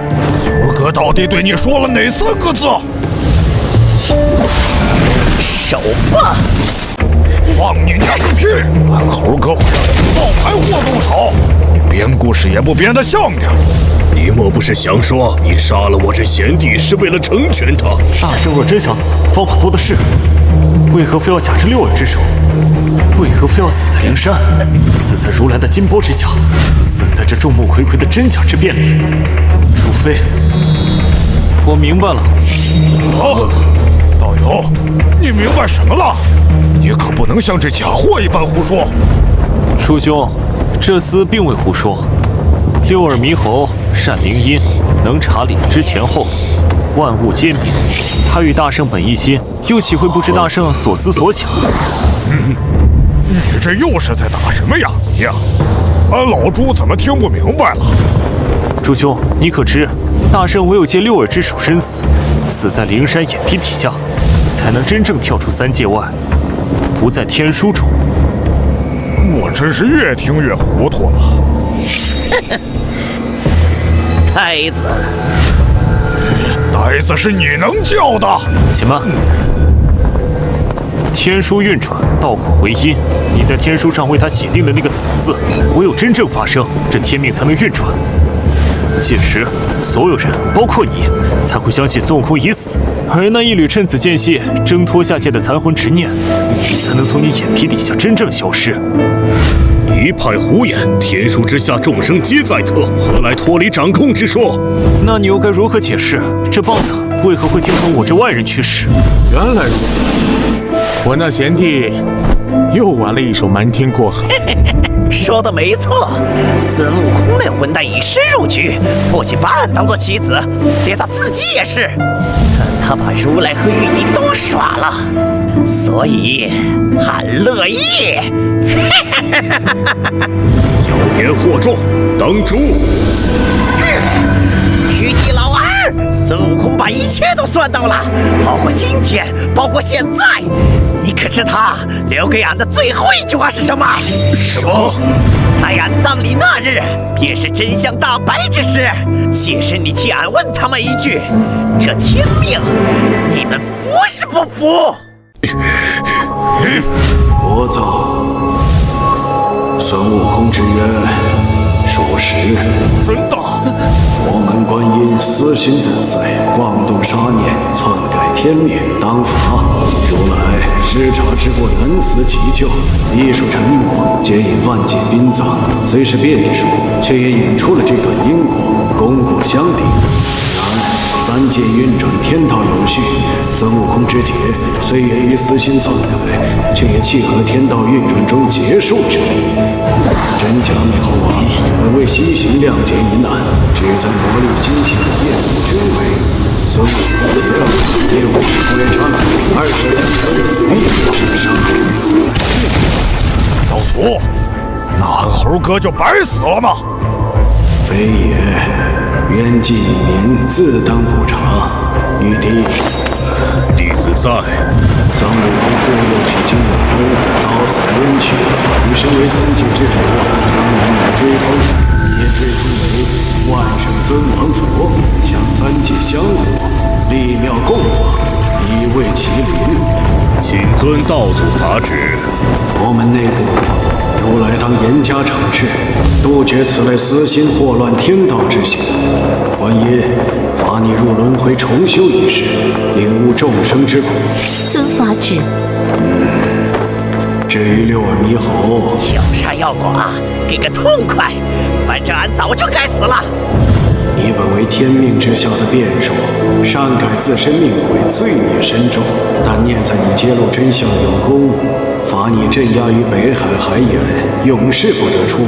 猴哥到底对你说了哪3个字？手吧！放你娘个屁！俺猴哥会让你冒牌货动手，你编故事也不编得像点。你莫不是想说，你杀了我这贤弟是为了成全他？大圣若真想死，方法多的是，为何非要假制六耳之手？为何非要死在灵山，死在如来的金钵之下，死在这众目睽睽的真假之辩里？除非……我明白了。道友，你明白什么了？你可不能像这假货一般胡说。叔兄，这厮并未胡说。六耳猕猴善灵音，能察理之前后，万物皆明。他与大圣本一心，又岂会不知大圣所思所想？你这又是在打什么哑谜呀？俺老朱怎么听不明白了？朱兄，你可知，大圣唯有借六耳之手身死，死在灵山眼皮底下，才能真正跳出3界外，不在天书中。我真是越听越糊涂了。呆子，呆子是你能叫的？且慢，天书运转，道果为因。你在天书上为他写定的那个死字，唯有真正发生，这天命才能运转。届时，所有人，包括你，才会相信孙悟空已死，而那一缕趁此间隙挣脱下界的残魂执念，才能从你眼皮底下真正消失。一派胡言！天书之下，众生皆在侧，何来脱离掌控之说？那你又该如何解释这棒子为何会听从我这外人驱使？原来如此，我那贤弟又玩了一手瞒天过海。说的没错，孙悟空那混蛋以身入局，不仅把俺当做棋子，连他自己也是。但他把如来和玉帝都耍了，所以俺乐意。妖言惑众，当诛！玉帝老儿，孙悟空把一切都算到了，包括今天，包括现在。你可知他留给俺的最后一句话是什么？什么？待俺葬礼那日，便是真相大白之时。届时你替俺问他们一句：这天命，你们服是不服？国造，孙悟空之冤属实。真的？我们观音私心作祟，妄动杀念，篡改天命，当罚。如来视察之过难辞其咎，艺术沉默，皆引万界殡葬。虽是变数，却也引出了这段因果，功过相抵。三界运转，天道有序。孙悟空之劫虽源于私心篡改，却也契合天道运转中结束之理。真假美猴王本为西行谅解一难，只在磨砺精细的业务真伪。孙悟空劫了，业务归差，二者相争，必定生死。道祖，那俺猴哥就白死了吗？非也，冤计已明，自当补偿。玉帝，弟子在。孙悟空复又取经有功，遭此冤屈。你身为三界之主，当引我追封，也追封为万圣尊王佛，向三界香火，立庙供奉，以慰麒麟。请遵道祖法旨。佛门内部，如来当严加惩治，杜绝此类私心祸乱天道之行。观音，罚你入轮回重修一世，领悟众生之苦。遵法旨。至于六耳猕猴，要杀要剐，给个痛快！反正俺早就该死了。你本为天命之下的变数，擅改自身命轨，罪孽深重。但念在你揭露真相有功，罚你镇压于北海海眼，永世不得出。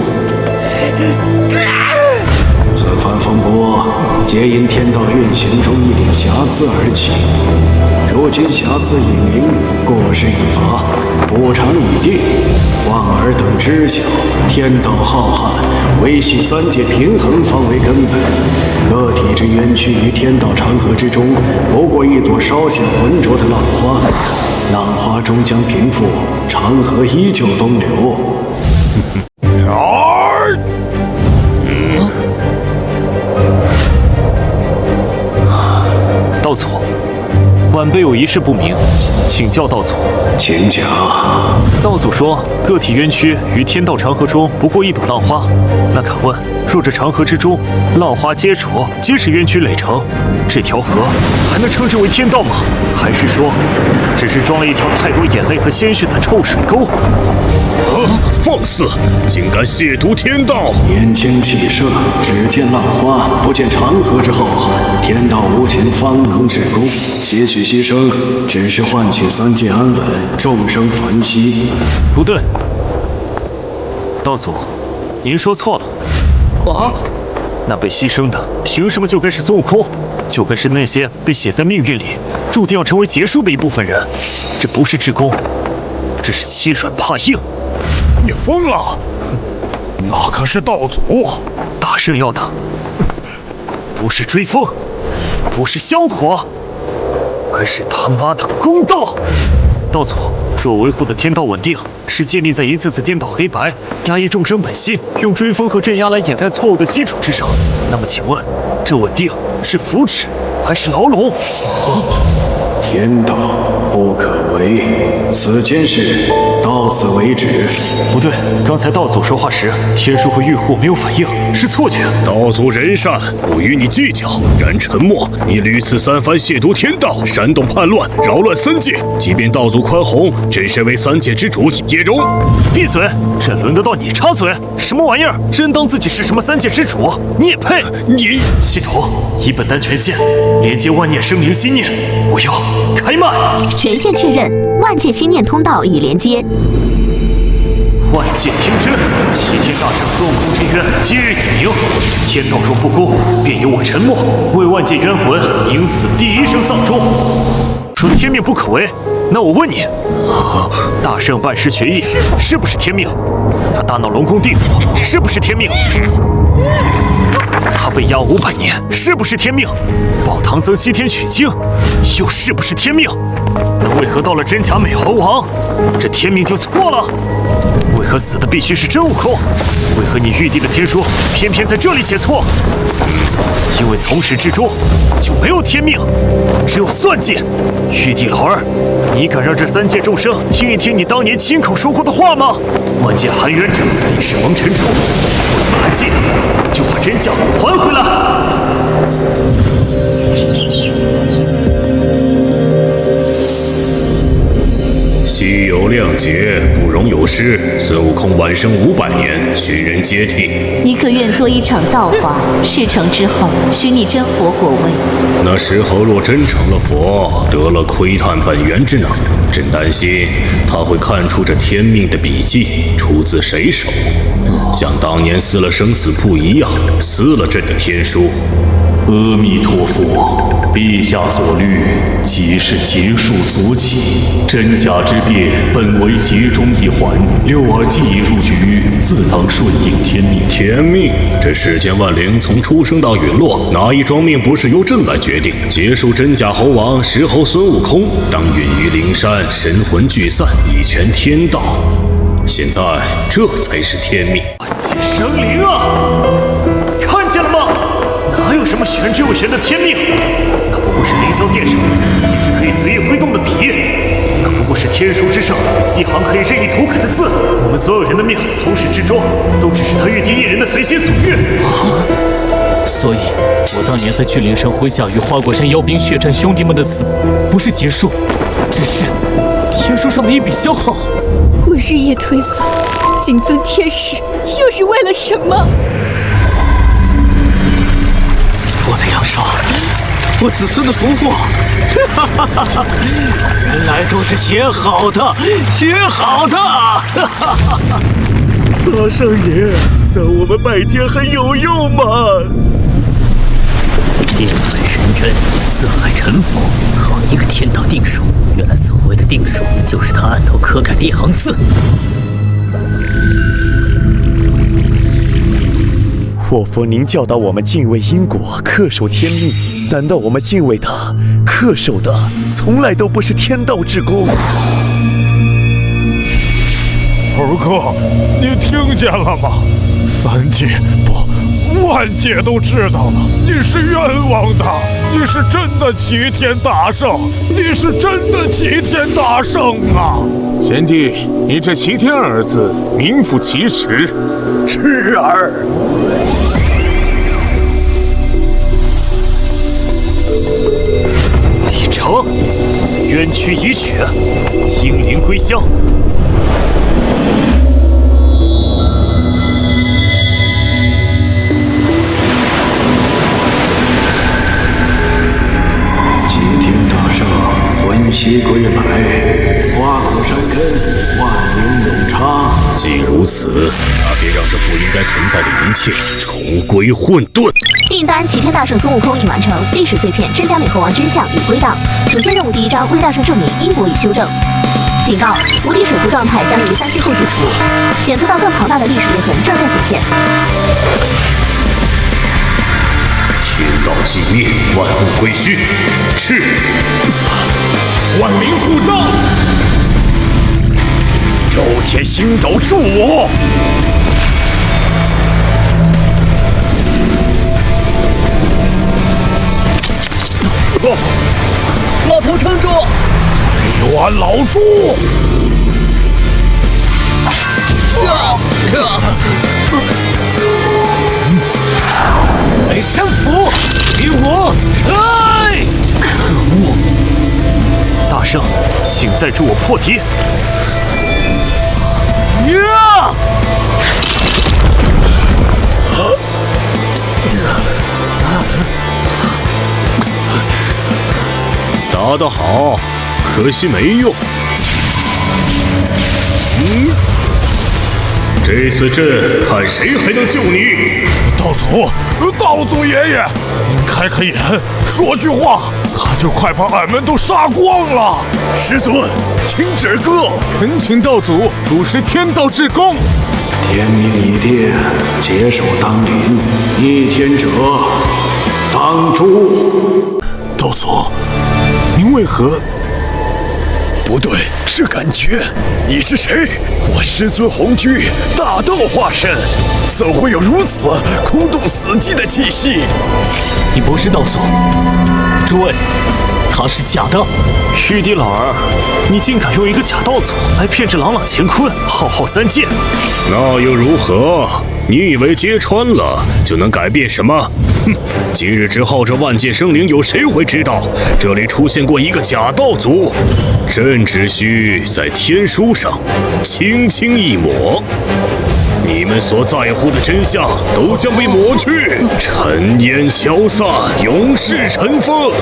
此番风波，皆因天道运行中一点瑕疵而起。如今瑕疵已明，过失已罚，补偿已定。望尔等知晓，天道浩瀚，维系三界平衡方为根本。个体之冤屈于天道长河之中，不过一朵稍显浑浊的浪花。浪花终将平复，长河依旧东流。道祖，晚辈有一事不明，请教道祖。请讲。道祖说，个体冤屈于天道长河中不过一朵浪花。那敢问，若这长河之中浪花皆浊，皆是冤屈累成，这条河还能称之为天道吗？还是说，只是装了一条太多眼泪和鲜血的臭水沟？放肆！竟敢亵渎天道！年轻气盛，只见浪花，不见长河之浩瀚。天道无情，方能至公。些许牺牲，只是换取三界安稳，众生凡息。不对，道祖，您说错了。那被牺牲的，凭什么就该是孙悟空？就该是那些被写在命运里，注定要成为结束的一部分人。这不是至公，这是欺软怕硬。你疯了！那可是道祖，大圣要的不是追风，不是香火，而是他妈的公道！道祖，若维护的天道稳定是建立在一次次颠倒黑白、压抑众生本心、用追风和镇压来掩盖错误的基础之上，那么请问，这稳定是福祉还是牢笼？天道不可违，此间事到此为止。不对，刚才道祖说话时，天书和玉护没有反应，是错觉。道祖仁善，不与你计较。然沉默，你屡次三番亵渎天道，煽动叛乱，扰乱三界。即便道祖宽宏，真身为三界之主也容。闭嘴！这轮得到你插嘴？什么玩意儿？真当自己是什么三界之主？你也配？你系统以本丹权限连接万念生灵心念，我要开麦。权限确认，万界心念通道已连接。万界清真，齐天大圣孙悟空之冤今日已明。天道若不公，便由我沉默，为万界冤魂因此第一声丧钟。说天命不可违，那我问你，大圣拜师学艺是不是天命？他大闹龙宫地府是不是天命？他被压500年是不是天命？保唐僧西天取经又是不是天命？那为何到了真假美猴王，这天命就错了？为何死的必须是真悟空？为何你玉帝的天书偏偏在这里写错？因为从始至终就没有天命，只有算计。玉帝老儿，你敢让这三界众生听一听你当年亲口说过的话吗？万界含冤者，历史蒙尘处，若你们还记得，就把真相还回来。稀有亮节，不容有失。孙悟空晚生500年，寻人接替。你可愿做一场造化，事成之后，许你真佛果位？那时候若真成了佛，得了窥探本源之能，真担心他会看出这天命的笔记出自谁手，像当年撕了生死簿一样，撕了朕的天书。阿弥陀佛，陛下所虑，即是劫数所起，真假之辩本为其中一环。六儿既已入局，自当顺应天命。天命，这世间万灵从出生到陨落，哪一桩命不是由朕来决定？结束真假猴王，石猴孙悟空当陨于灵山，神魂聚散，以全天道。现在这才是天命。万界生灵啊，看见了吗？哪有什么玄之又玄的天命？那不过是凌霄殿上一支可以随意挥动的笔，那不过是天书之上一行可以任意涂改的字。我们所有人的命，从始至终都只是他玉帝一人的随心所欲。所以，我当年在巨灵山麾下与花果山妖兵血战兄弟们的死，不是结束，只是天书上的一笔消耗。我日夜推算，谨遵天使，又是为了什么？我的阳寿，我子孙的福祸，原来都是写好的，写好的！大圣爷，那我们拜天还有用吗？定海神针，四海沉浮，好一个天道定数！原来所谓的定数，就是他案头刻改的一行字。我佛您教导我们敬畏因果，恪守天命，难道我们敬畏他，恪守的从来都不是天道之功？猴哥，你听见了吗？3界不，1万界都知道了，你是冤枉的，你是真的齐天大圣，你是真的齐天大圣啊！贤弟，你这齐天二字名副其实。痴儿。李成，冤屈已雪，英灵归乡。齐天大圣魂兮归来，花果山根，万灵永昌。既如此，那便让这不应该存在的一切重归混沌。订单齐天大圣孙悟空已完成，历史碎片真假美猴王真相已归档。主线任务第1章归大圣证明因果已修正。警告：无敌水壶状态将于3期后解除，检测到更庞大的历史裂痕正在显现。天道寂灭，万物归虚，是万灵护照，周天星斗助我！老头撑住！冤老猪！雷山斧，给我开！可恶！大圣，请再助我破题。呀！打得好，可惜没用。这次朕看谁还能救你！道祖爷爷，您开眼，说句话，他就快把俺们都杀光了。师尊，请指歌，恳请道祖主持天道至公。天命已定，劫数当临，逆天者当诛。道祖，您为何？不对，是感觉。你是谁？我师尊红居，大道化身，怎会有如此空洞死寂的气息？你不是道祖，诸位，他是假的。玉帝老儿，你竟敢用一个假道祖来骗这朗朗乾坤，浩浩3界，那又如何？你以为揭穿了就能改变什么？哼！今日之后，这万界生灵有谁会知道这里出现过一个假道祖？朕只需在天书上轻轻一抹，你们所在乎的真相都将被抹去，尘烟消散，永世尘封。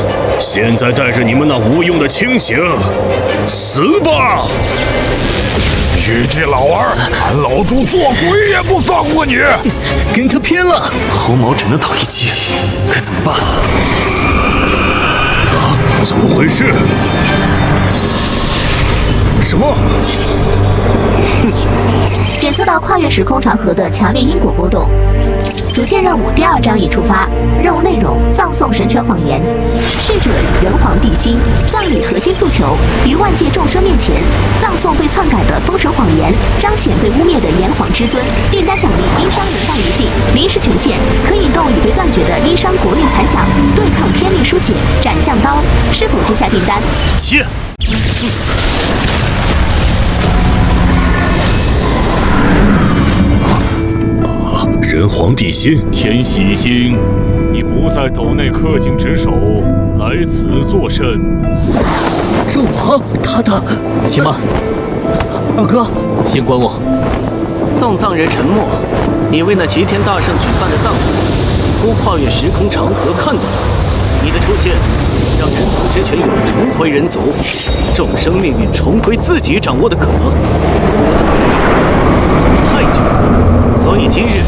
现在带着你们那无用的清醒，死吧！玉帝老儿，俺老猪做鬼也不放过你！跟他拼了！猴毛只能讨一击，该怎么办？啊！怎么回事？什么？检测到跨越时空长河的强烈因果波动。主线任务第2章已出发，任务内容：葬送神权谎言。逝者以人皇帝心，葬礼核心诉求：于万界众生面前葬送被篡改的封神谎言，彰显被污蔑的炎黄之尊。订单奖励：殷商人道余烬，临时权限可引动已被断绝的殷商国运残响，对抗天命书写斩将刀。是否接下订单？切！人皇帝心，天喜星，你不在斗内恪尽职守，来此作甚？纣王，他的……且慢，二哥，先管我。送葬人沉默，你为那齐天大圣举办的葬礼，似乎跨越时空长河看到了。你的出现，让人族之权有了重回人族，众生命运重归自己掌握的可能。我等这一刻太久，所以今日。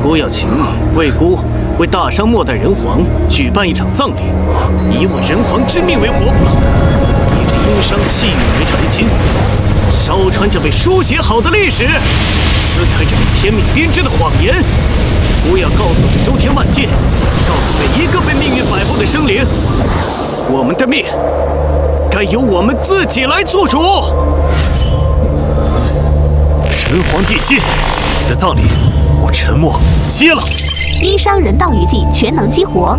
姑要请你为姑为大商末代人皇举办一场葬礼，以我人皇之命为活法，以这殷商气运为诚心，烧穿这被书写好的历史，撕开这被天命编织的谎言。姑要告诉这周天万界，告诉每一个被命运摆布的生灵，我们的命该由我们自己来做主。神皇帝心，你的葬礼。我沉默接了。殷商人道余烬全能激活。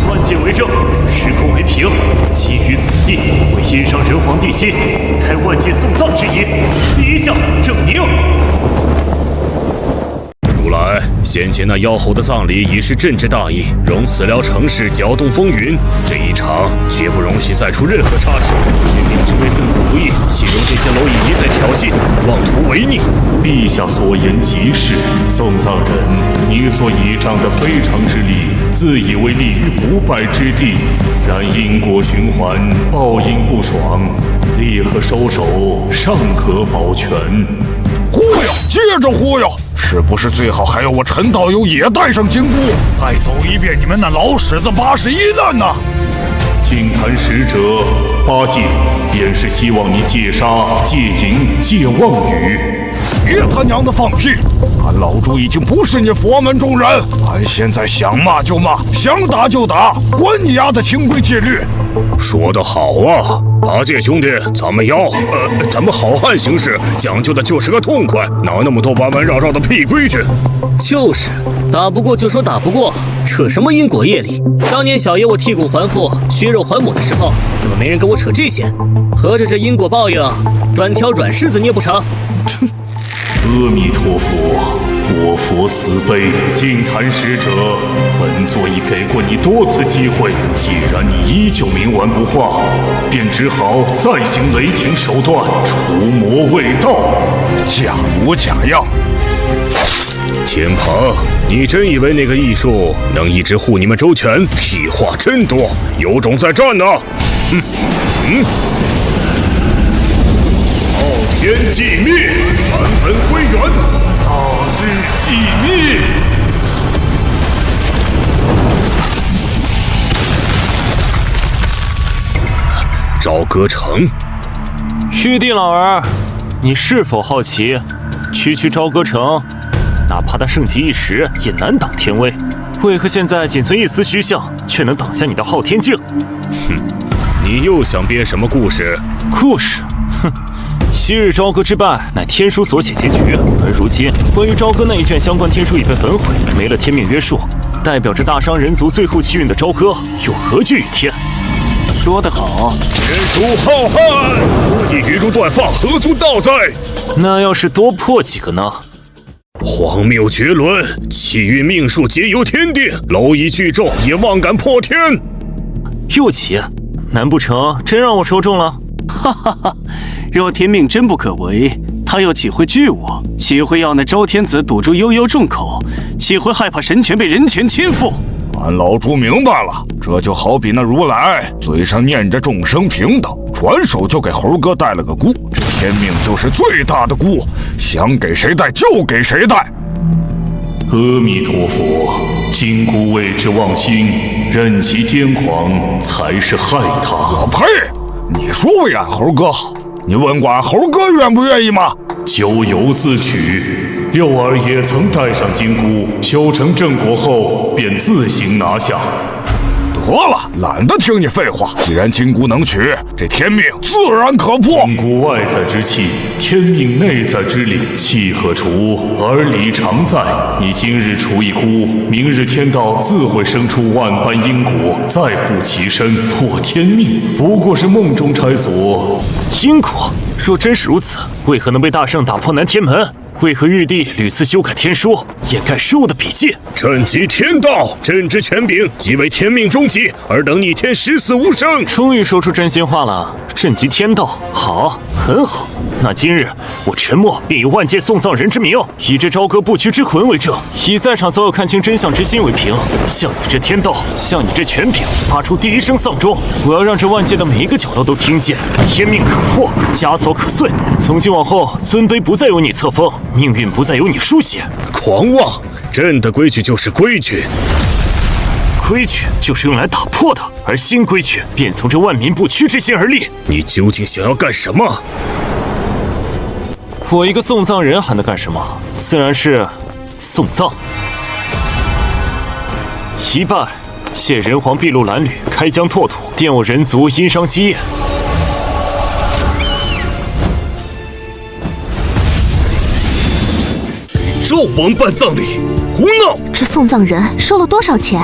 万界为证，时空为凭，基于此地，为殷商人皇帝心开万界送葬之仪。第一项证明。如来，先前那妖猴的葬礼已是朕之大义，容此辽城市搅动风云，这一场绝不容许再出任何差池。天命之位亘古不易，岂容这些蝼蚁一再挑衅，妄图违逆？陛下所言极是，送葬人，你所倚仗的非常之力，自以为立于不败之地，然因果循环，报应不爽，立刻收手，尚可保全。忽悠，接着忽悠！是不是最好还要我陈道友也带上金箍，再走一遍你们那老屎子81难呢？净坛使者八戒，便是希望你戒杀、戒淫、戒妄语。别他娘的放屁！俺老猪已经不是你佛门中人，俺现在想骂就骂，想打就打，管你丫的清规戒律！说得好啊，八戒兄弟，咱们好汉行事讲究的就是个痛快，哪有那么多弯弯绕绕的屁规矩？就是，打不过就说打不过，扯什么因果业力？当年小爷我剔骨还父、削肉还母的时候，怎么没人跟我扯这些？合着这因果报应，专挑软柿子捏不成？哼！阿弥陀佛，我佛慈悲，净坛使者，本座已给过你多次机会，既然你依旧冥顽不化，便只好再行雷霆手段，除魔卫道，假模假样。天蓬，你真以为那个异术能一直护你们周全？屁话真多，有种再战呢！昊天寂灭，返本归元，大势寂灭。朝歌城，玉帝老儿，你是否好奇，区朝歌城，哪怕他盛极一时，也难挡天威。为何现在仅存一丝虚像，却能挡下你的昊天镜？哼，你又想编什么故事？故事？哼！昔日朝歌之败，乃天书所写结局，而如今关于朝歌那一卷相关天书已被焚毁，没了天命约束，代表着大商人族最后气运的朝歌，又何惧于天？说得好，天书浩瀚，我以鱼如断发，何足道哉？那要是多破几个呢？荒谬绝伦，气运命数皆由天定，蝼蚁聚众也妄敢破天。又奇，难不成真让我说中了？哈哈哈！若天命真不可违，他又岂会惧我？岂会要那周天子堵住悠悠众口？岂会害怕神权被人权侵覆？俺老朱明白了，这就好比那如来嘴上念着众生平等，转手就给猴哥戴了个箍。这天命就是最大的箍，想给谁戴就给谁戴。阿弥陀佛，金箍为之忘心，任其癫狂，才是害他。我呸！你说为俺猴哥好，你问过俺猴哥愿不愿意吗？咎由自取。六儿也曾戴上金箍，修成正果后便自行拿下。得了，懒得听你废话。既然金箍能取，这天命自然可破。金箍外在之气，天命内在之理，气可除，而理常在。你今日除一箍，明日天道自会生出万般因果，再复其身，破天命。不过是梦中拆锁。因果若真是如此，为何能被大圣打破南天门？为何玉帝屡次修改天书，掩盖失误的笔记？朕即天道，朕之权柄即为天命终极，而等逆天十死无生。终于说出真心话了，朕即天道，好，很好。那今日我沉默便以万界送葬人之名，以这朝歌不屈之魂为证，以在场所有看清真相之心为凭，向你这天道，向你这权柄发出第一声丧钟。我要让这万界的每一个角落都听见，天命可破，枷锁可碎。从今往后，尊卑不再由你册封，命运不再由你书写。狂妄！朕的规矩就是规矩，规矩就是用来打破的，而新规矩便从这万民不屈之心而立。你究竟想要干什么？我一个送葬人还能干什么？自然是送葬。一拜，谢人皇筚路蓝缕，开疆拓土，奠我人族殷商基业。纣王办葬礼，胡闹！这送葬人收了多少钱？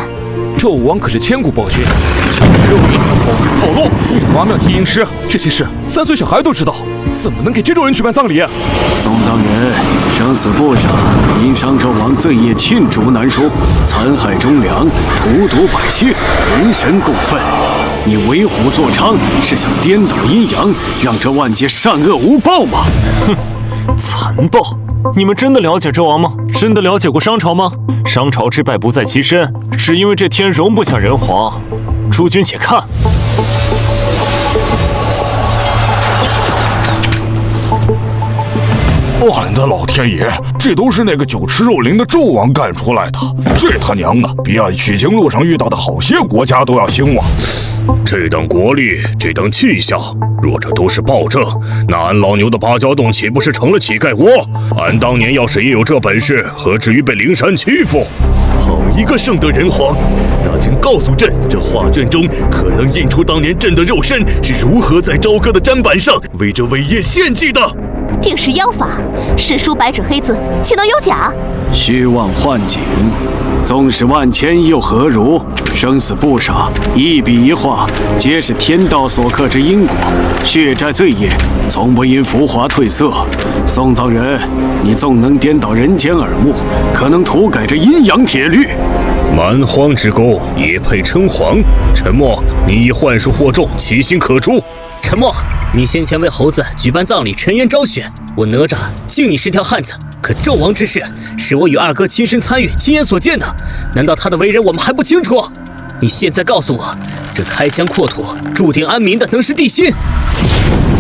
纣武王可是千古暴君，穷肉民，荒淫暴落，女娲庙提阴尸，这些事3岁小孩都知道，怎么能给这种人举办葬礼？送葬人生死不傻，因商纣王罪业罄竹难书，残害忠良，荼毒百姓，人神共愤。你为虎作伥，是想颠倒阴阳，让这万界善恶无报吗？哼，残暴！你们真的了解纣王吗？真的了解过商朝吗？商朝之败不在其身，只因为这天容不下人皇。诸君且看。俺的老天爷，这都是那个酒池肉林的纣王干出来的，这他娘的比俺取经路上遇到的好些国家都要兴旺。这等国力，这等气象，若这都是暴政，那俺老牛的芭蕉洞岂不是成了乞丐窝？俺当年要是也有这本事，何至于被灵山欺负？好一个圣德人皇！那请告诉朕，这画卷中可能印出当年朕的肉身是如何在朝歌的砧板上为这伟业献祭的？定是妖法，史书白纸黑字，岂能有假？虚妄幻景，纵使万千又何如？生死不傻，一笔一画，皆是天道所刻之因果，血债罪业，从不因浮华褪色。送葬人，你纵能颠倒人间耳目，可能涂改这阴阳铁律。蛮荒之功，也配称皇？沉默！你以幻术惑众，其心可诛。沉默！你先前为猴子举办葬礼，尘烟昭雪，我哪吒敬你是条汉子。可纣王之事，是我与二哥亲身参与、亲眼所见的，难道他的为人我们还不清楚？你现在告诉我，这开疆扩土、注定安民的能是地心？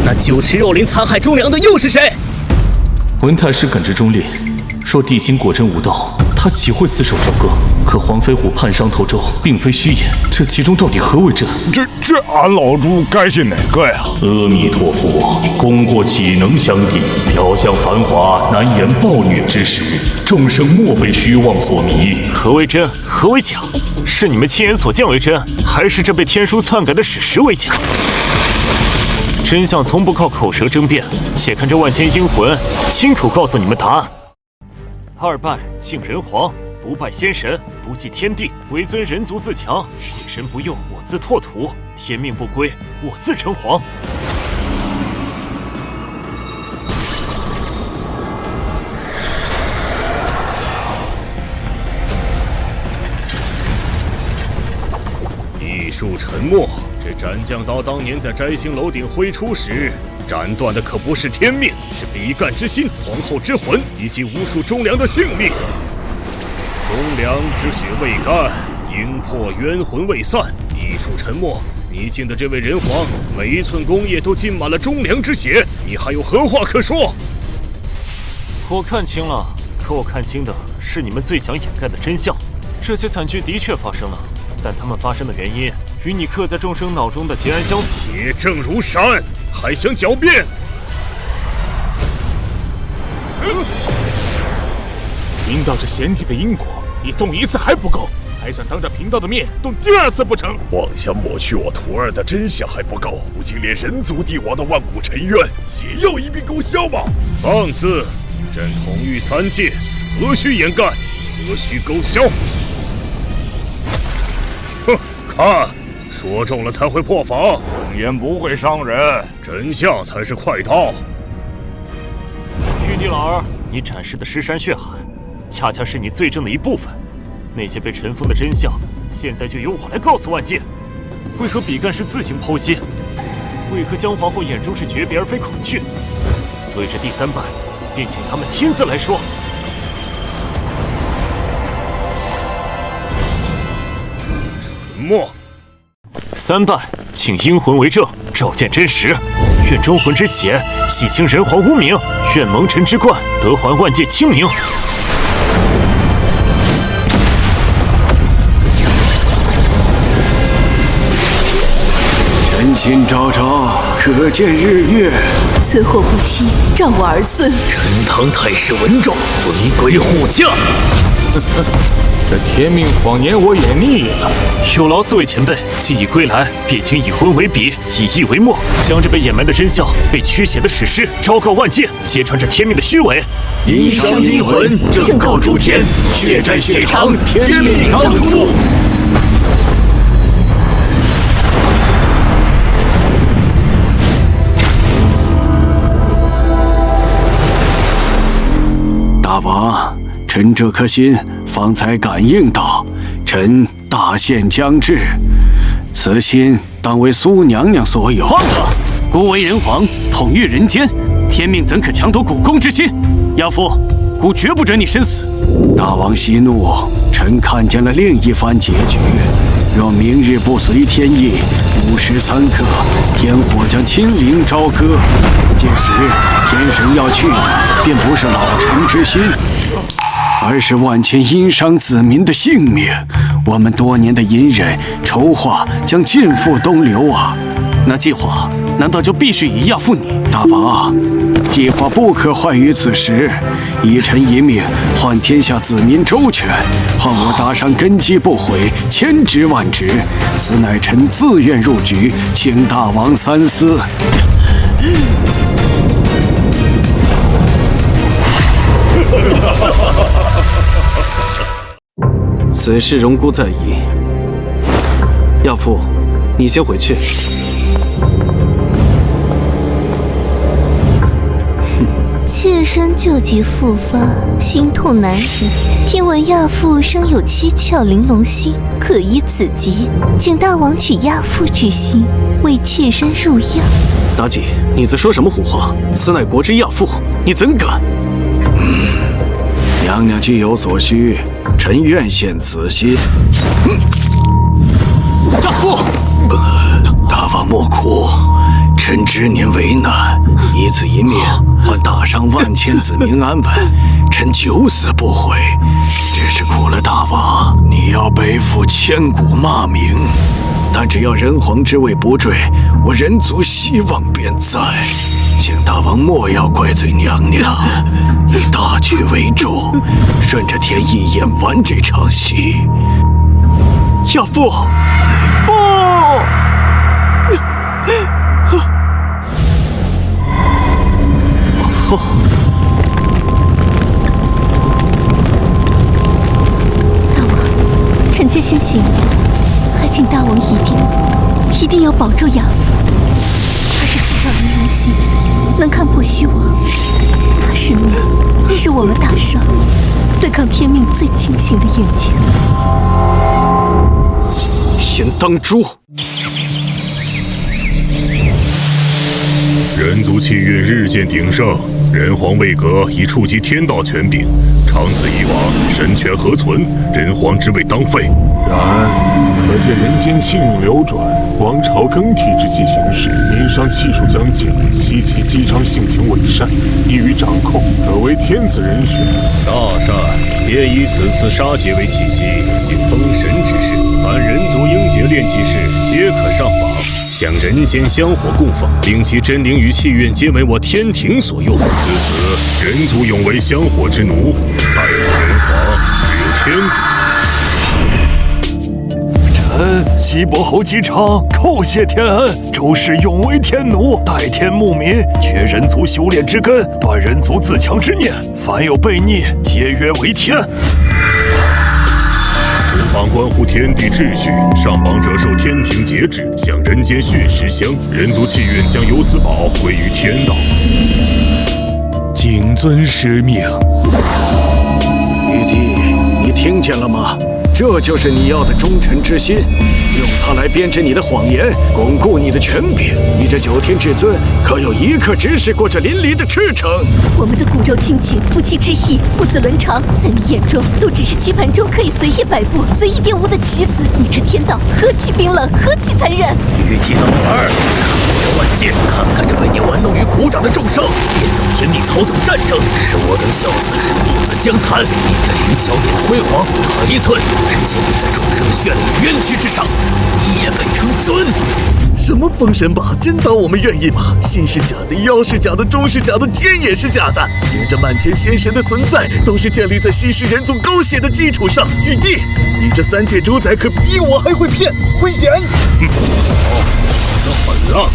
那酒池肉林、残害忠良的又是谁？文太师耿直忠烈，若地心果真无道，他岂会死守朝歌？可黄飞虎叛商投纣，并非虚言，这其中到底何为真？这俺老朱该信哪个呀？阿弥陀佛，功过岂能相抵？表象繁华，难言暴虐之实。众生莫被虚妄所迷。何为真？何为假？是你们亲眼所见为真，还是这被天书篡改的史实为假？真相从不靠口舌争辩，且看这万千阴魂亲口告诉你们答案。二拜敬人皇，不拜先神，不祭天地，唯尊人族自强。鬼神不佑，我自拓土。天命不归，我自称皇。艺术沉默。这斩将刀当年在摘星楼顶挥出时，斩断的可不是天命，是比干之心、皇后之魂以及无数忠良的性命。忠良之血未干，应破冤魂未散。艺术沉默，你敬的这位人皇，每一寸功业都浸满了忠良之血，你还有何话可说？我看清了，可我看清的是你们最想掩盖的真相。这些惨剧的确发生了，但它们发生的原因与你刻在众生脑中的结案相符。铁证如山，还想狡辩？贫道这贤弟的因果，你动一次还不够，还想当着贫道的面动第二次不成？妄想抹去我徒儿的真相还不够，如今连人族帝王的万古沉冤也要一并勾销吗？放肆！朕统御三界，何须掩盖？何须勾销？哼，看，说中了才会破防，谎言不会伤人，真相才是快刀。玉帝老儿，你展示的尸山血海，恰恰是你罪证的一部分。那些被尘封的真相，现在就由我来告诉万界。为何比干是自行剖析？为何姜皇后眼中是诀别而非恐惧？所以这第三版，便请他们亲自来说。沉默。三办，请阴魂为证，召见真实。愿忠魂之血洗清人皇污名，愿蒙尘之冠得还万界清明。晨星昭昭，可见日月。此祸不息，召我儿孙。陈唐太师闻状，回归护驾。这天命谎言我也腻了。有劳四位前辈，既已归来，便请以魂为笔，以意为墨，将这被掩埋的真相、被驱邪的史诗昭告万界，揭穿这天命的虚伪。阴伤阴魂，正告诸天，血债血偿，天命当诛。大王，臣这颗心方才感应到，臣大限将至，此心当为苏娘娘所有。荒唐！孤为人皇，统御人间，天命怎可强夺古公之心？亚父，孤绝不准你身死。大王息怒，臣看见了另一番结局。若明日不随天意，5时3刻，天火将亲临朝歌。届时，天神要去的便不是老臣之心，而是万千殷商子民的性命。我们多年的隐忍筹划将尽付东流啊！那计划难道就必须以亚父你？大王，计划不可坏于此时。以臣一命，换天下子民周全，换我大商根基不毁，千职万职。此乃臣自愿入局，请大王三思。此事容姑在意。亚父，你先回去。妾身旧疾复发，心痛难忍。听闻亚父生有7窍玲珑心，可医此疾，请大王取亚父之心，为妾身入药。妲己，你在说什么胡话？此乃国之亚父，你怎敢？娘娘既有所需，臣愿献此心。亚父，大王莫哭，臣知您为难，以此一命换大商万千子民安稳，臣九死不悔。只是苦了大王，你要背负千古骂名。但只要人皇之位不坠，我人族希望便在。请大王莫要怪罪娘娘，以大局为重，顺着天意演完这场戏。亚父，不！往后。大王，臣妾先行，还请大王一一定要保住亚父。他是七窍玲珑心，能看破虚妄。他是你，是我们大圣对抗天命最清醒的眼睛。天当诛！人族气运日渐鼎盛，人皇位格已触及天道权柄，长此以往，神权何存？人皇之位当废。然可见人间气运流转，王朝更替之际行事，民商气数将尽，西岐姬昌性情伪善，易于掌控，可为天子人选。大善，别以此次杀劫为契机，行封神之事。凡人族英杰炼气士，皆可上榜，向人间香火供奉，令其真灵与气运皆为我天庭所用。自此，人族永为香火之奴，再无人皇，只有天子。臣西伯侯姬昌叩谢天恩，周氏永为天奴，代天牧民，绝人族修炼之根，断人族自强之念。凡有悖逆，皆曰为天。此榜关乎天地秩序，上榜者受天庭节制，向人间续10香，人族气运将由此宝归于天道。谨遵师命。玉帝，你听见了吗？这就是你要的忠臣之心，用它来编织你的谎言，巩固你的权柄。你这9天至尊，可有一刻直视过这淋漓的赤诚？我们的骨肉亲情、夫妻之义、父子伦常，在你眼中都只是棋盘中可以随意摆布、随意玷污的棋子。你这天道何其冰冷，何其残忍！玉帝老儿，看着万界，看看这被你玩弄于股掌的众生，编造天命，操纵战争，使我等小厮是父子相残。你这凌霄殿辉煌，可一寸。建立在众生绚丽冤屈之上，你也配称尊？什么封神榜，真当我们愿意吗？心是假的，妖是假的，忠是假的，奸也是假的，连这漫天仙神的存在，都是建立在稀释人族狗血的基础上。玉帝，你这3界主宰可比我还会骗，会演。这狠啊！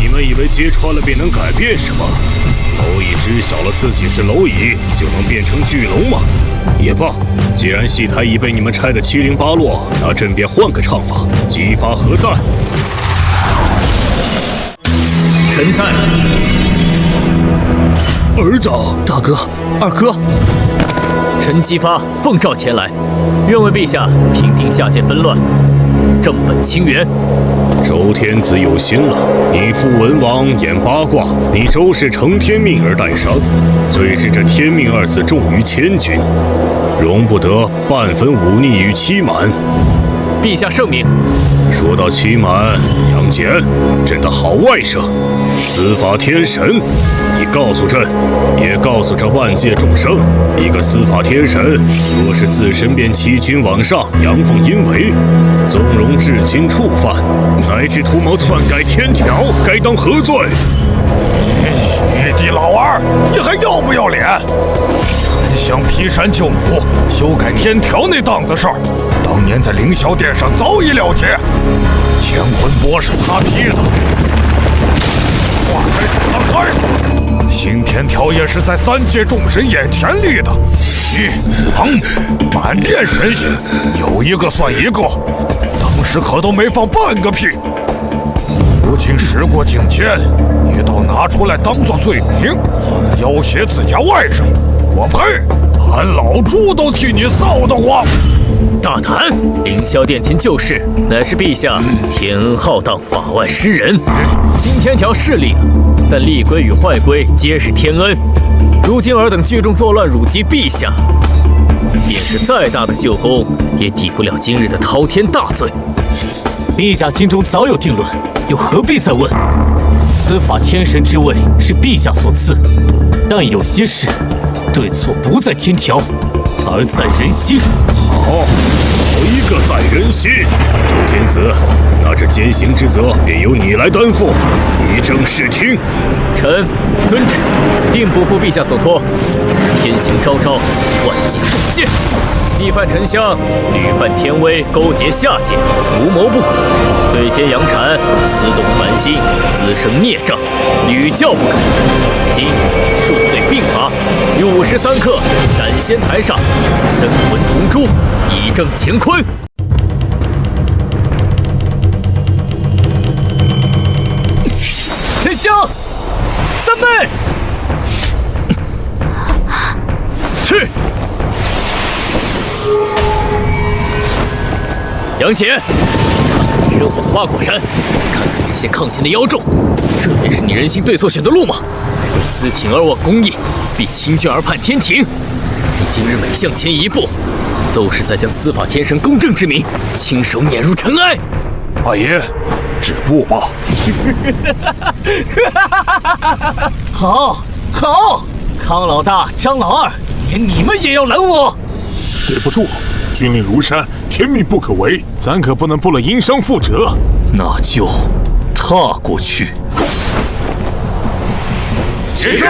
你们以为揭穿了便能改变什么？蝼蚁知晓了自己是蝼蚁，就能变成巨龙吗？也罢，既然戏台已被你们拆得七零八落，那朕便换个唱法，激发何在？臣在。儿子，大哥，二哥，臣姬发奉诏前来，愿为陛下平定下界纷乱，正本清源。周天子有心了，你父文王演八卦，你周氏承天命而代商，最是这天命2字重于千钧，容不得半分忤逆与欺瞒。陛下圣明。说到欺瞒，杨戬，朕的好外甥，司法天神，你告诉朕，也告诉这万界众生，一个司法天神，若是自身便欺君罔上，阳奉阴违，纵容至亲触犯，乃至图谋篡改天条，该当何罪？玉帝老儿，你还要不要脸？臣想劈山救母，修改天条那档子事儿，当年在凌霄殿上早已了结。乾坤波是他劈的，话该是他开的，新天条也是在3界众神眼前立的。满殿神仙，有一个算一个，当时可都没放半个屁。如今时过境迁，你倒拿出来当作罪名，要挟自家外甥，我呸！俺老朱都替你臊得慌。大胆！凌霄殿前旧事，乃是陛下天恩浩荡，法外施人。新天条是立了，但厉规与坏规皆是天恩。如今尔等聚众作乱，辱及陛下，便是再大的旧功，也抵不了今日的滔天大罪。陛下心中早有定论，又何必再问？司法天神之位是陛下所赐，但有些事对错不在天条，而在人心。好，一个在人心。周天子，那这监刑之责便由你来担负，以正视听。臣遵旨，定不负陛下所托，是天刑昭昭，万界重戒。逆犯沉香，屡犯天威，勾结下界，图谋不轨，罪先扬产，私动凡心，滋生孽障，屡教不改。今数罪并罚，于午时3刻斩仙台上，身魂同诛，以正乾坤。杨戬，看看身后的花果山，看看这些抗天的妖众，这便是你人心对错选的路吗？为私情而忘公义，必亲眷而叛天庭。你今日每向前一步，都是在将司法天神公正之名亲手碾入尘埃。大爷，止步吧。好，好，康老大、张老二，连你们也要拦我？对不住，军令如山，天命不可违，咱可不能不了因伤负责。那就踏过去。起身！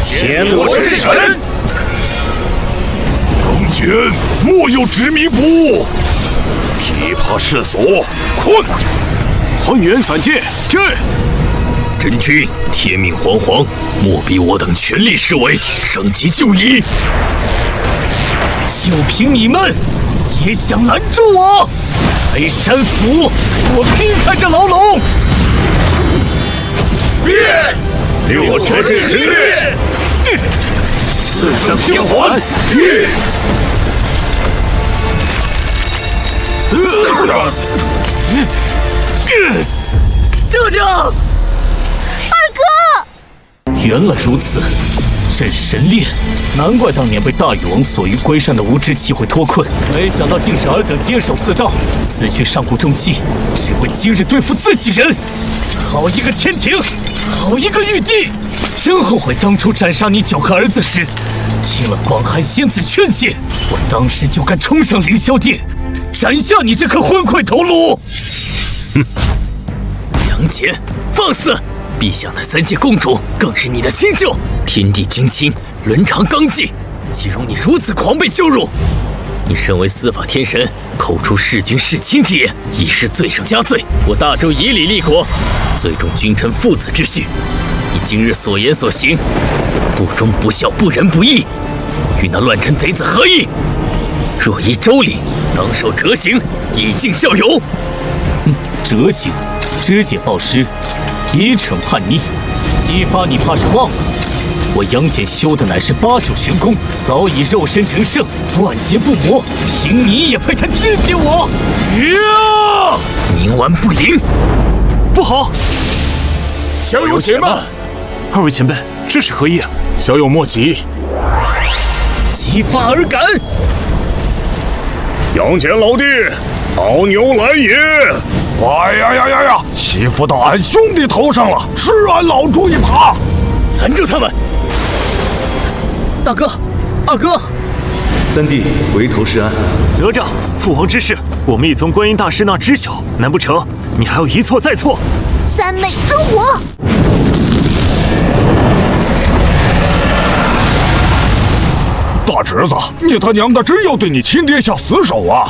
天罗之神，杨戬莫有执迷不悟，琵琶世所困，还原散剑，阵！真君，天命惶惶，莫逼我等全力施为，升级就义。就凭你们，也想拦住我？开山斧，给我劈开这牢笼！变！六折之势，四圣天环，跃！舅舅，二哥！原来如此，真神炼，难怪当年被大禹王所于龟山的无知气会脱困，没想到竟是尔等坚守自盗，死去上古重器，只为今日对付自己人。好一个天庭，好一个玉帝！真后悔当初斩杀你9个儿子时，听了广寒仙子劝诫，我当时就该冲上凌霄殿，斩下你这颗昏聩头颅。哼，杨戬，放肆！陛下那3界公主更是你的亲舅，天地君亲，伦常纲纪，岂容你如此狂悖羞辱？你身为司法天神，口出弑君弑亲之言，已是罪上加罪。我大周以礼立国，尊重君臣父子之序。你今日所言所行，不忠不孝，不仁不义，与那乱臣贼子何异？若依周礼，当受折刑，以儆效尤。折刑，肢解暴尸，以惩叛逆，激发你怕是忘了。我杨戬修的乃是8九玄功，早已肉身成圣，万劫不磨，凭你也配他肢解我？呀！冥顽不灵，不好！小友且慢，二位前辈，这是何意啊？小友莫急，激发而感。杨戬老弟，牦牛来也！哎呀！欺负到俺兄弟头上了，吃俺老猪一耙！拦住他们！大哥，二哥，三弟回头是岸。哪吒，父皇之事，我们已从观音大师那知晓，难不成你还要一错再错？三昧真火！大侄子，你他娘的真要对你亲爹下死手啊！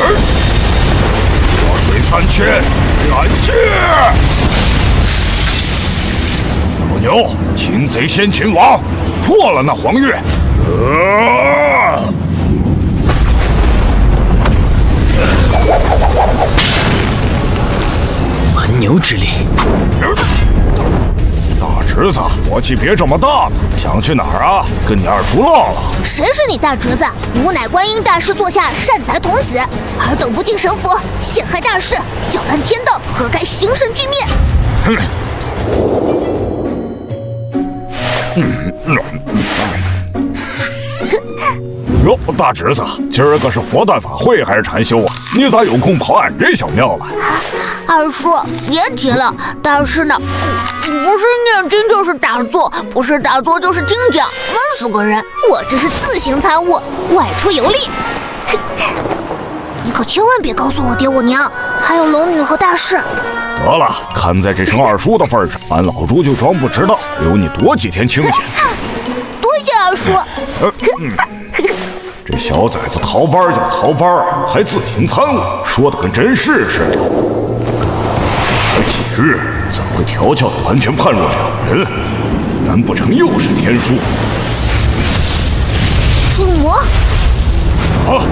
祸水3千，感谢！老牛，擒贼先擒王，破了那黄月！蛮牛之力！大侄子，火气别这么大，想去哪儿啊？跟你二叔唠唠。谁是你大侄子？吾乃观音大师座下善财童子，尔等不敬神佛，陷害大事，搅乱天道，何该形神俱灭？哼！哟，大侄子，今儿个是佛诞法会还是禅修啊？你咋有空跑俺这小庙来？二叔，别提了，大师呢，不是念经就是打坐，不是打坐就是听讲，闷死个人。我这是自行参悟，外出游历。你可千万别告诉我爹我娘，还有龙女和大师。得了，看在这声二叔的份上，俺老猪就装不知道，留你多几天清闲。多谢二叔。这小崽子逃班就逃班，还自行参悟，说的跟真事似的。才几日，怎会调教的完全判若两人？难不成又是天书？触魔！啊！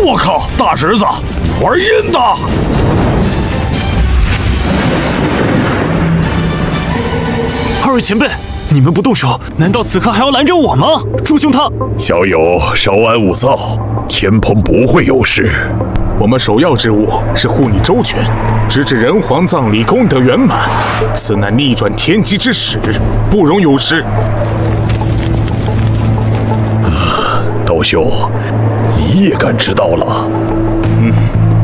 我靠，大侄子，你玩阴的！二位前辈，你们不动手，难道此刻还要拦着我吗？朱兄他……小友稍安勿躁，天蓬不会有事。我们首要之务是护你周全，直至人皇葬礼功德圆满。此乃逆转天机之始，不容有失。道兄，你也敢知道了？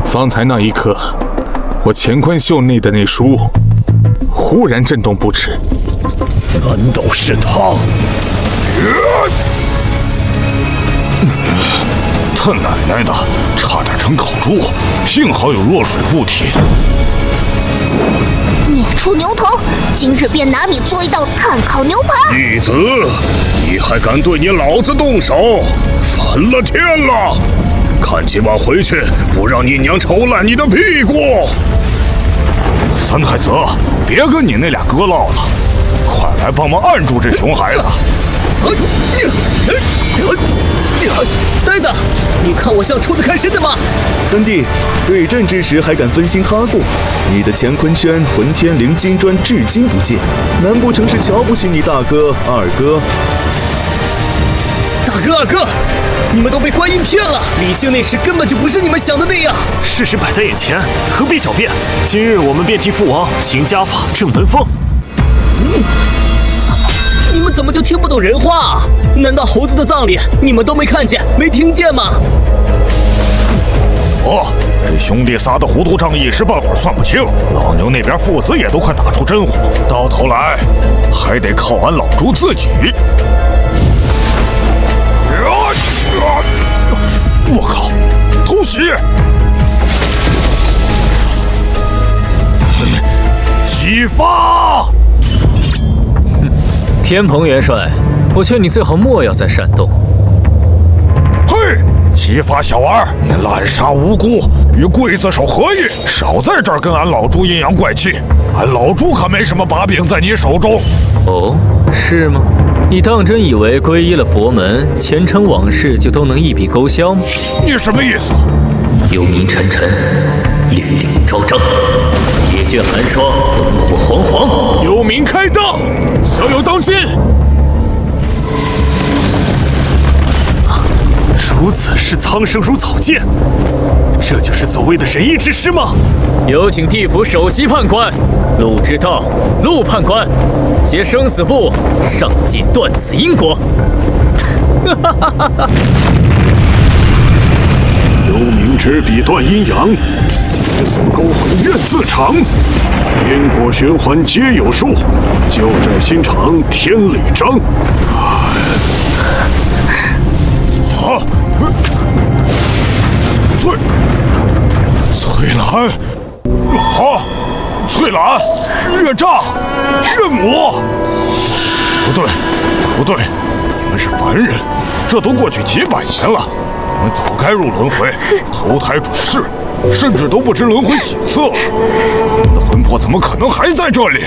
方才那一刻，我乾坤袖内的那书忽然震动不止。难道是他？他奶奶的，差点成烤猪，幸好有弱水护体。孽畜牛头，今日便拿你做一道炭烤牛排。义子，你还敢对你老子动手，反了天了！看今晚回去，不让你娘抽烂你的屁股！三太子，别跟你那俩哥唠了，快来帮忙按住这熊孩子！呆子，你看我像抽得开身的吗？三弟，对阵之时还敢分心他过，你的乾坤圈、混天绫金砖至今不见，难不成是瞧不起你大哥、二哥？大哥、二哥，你们都被观音骗了，李靖那时根本就不是你们想的那样。事实摆在眼前，何必狡辩？今日我们便替父王行家法、正门风。你们怎么就听不懂人话啊？难道猴子的葬礼你们都没看见、没听见吗？这兄弟仨的糊涂账一时半会儿算不清，老牛那边父子也都快打出真火，到头来还得靠俺老朱自己。我靠！偷袭！启发！天蓬元帅，我劝你最好莫要再煽动。嘿，启发小儿，你滥杀无辜，与刽子手何意？少在这儿跟俺老朱阴阳怪气！俺老朱可没什么把柄在你手中。哦，是吗？你当真以为皈依了佛门，前尘往事就都能一笔勾销吗？你什么意思？幽冥沉沉，凛凛昭彰，铁卷寒霜，魂火惶惶。幽冥开道，小友当心！如此视苍生如草芥，这就是所谓的仁义之师吗？有请地府首席判官陆之道，陆判官，携生死簿上界断此因果。幽冥之笔断阴阳，铁锁勾魂愿自偿。因果循环皆有数，旧债新偿天理彰。翠兰，翠兰，岳丈，岳母，不对，你们是凡人，这都过去几百年了，你们早该入轮回，投胎转世，甚至都不知轮回几次了。你们的魂魄怎么可能还在这里，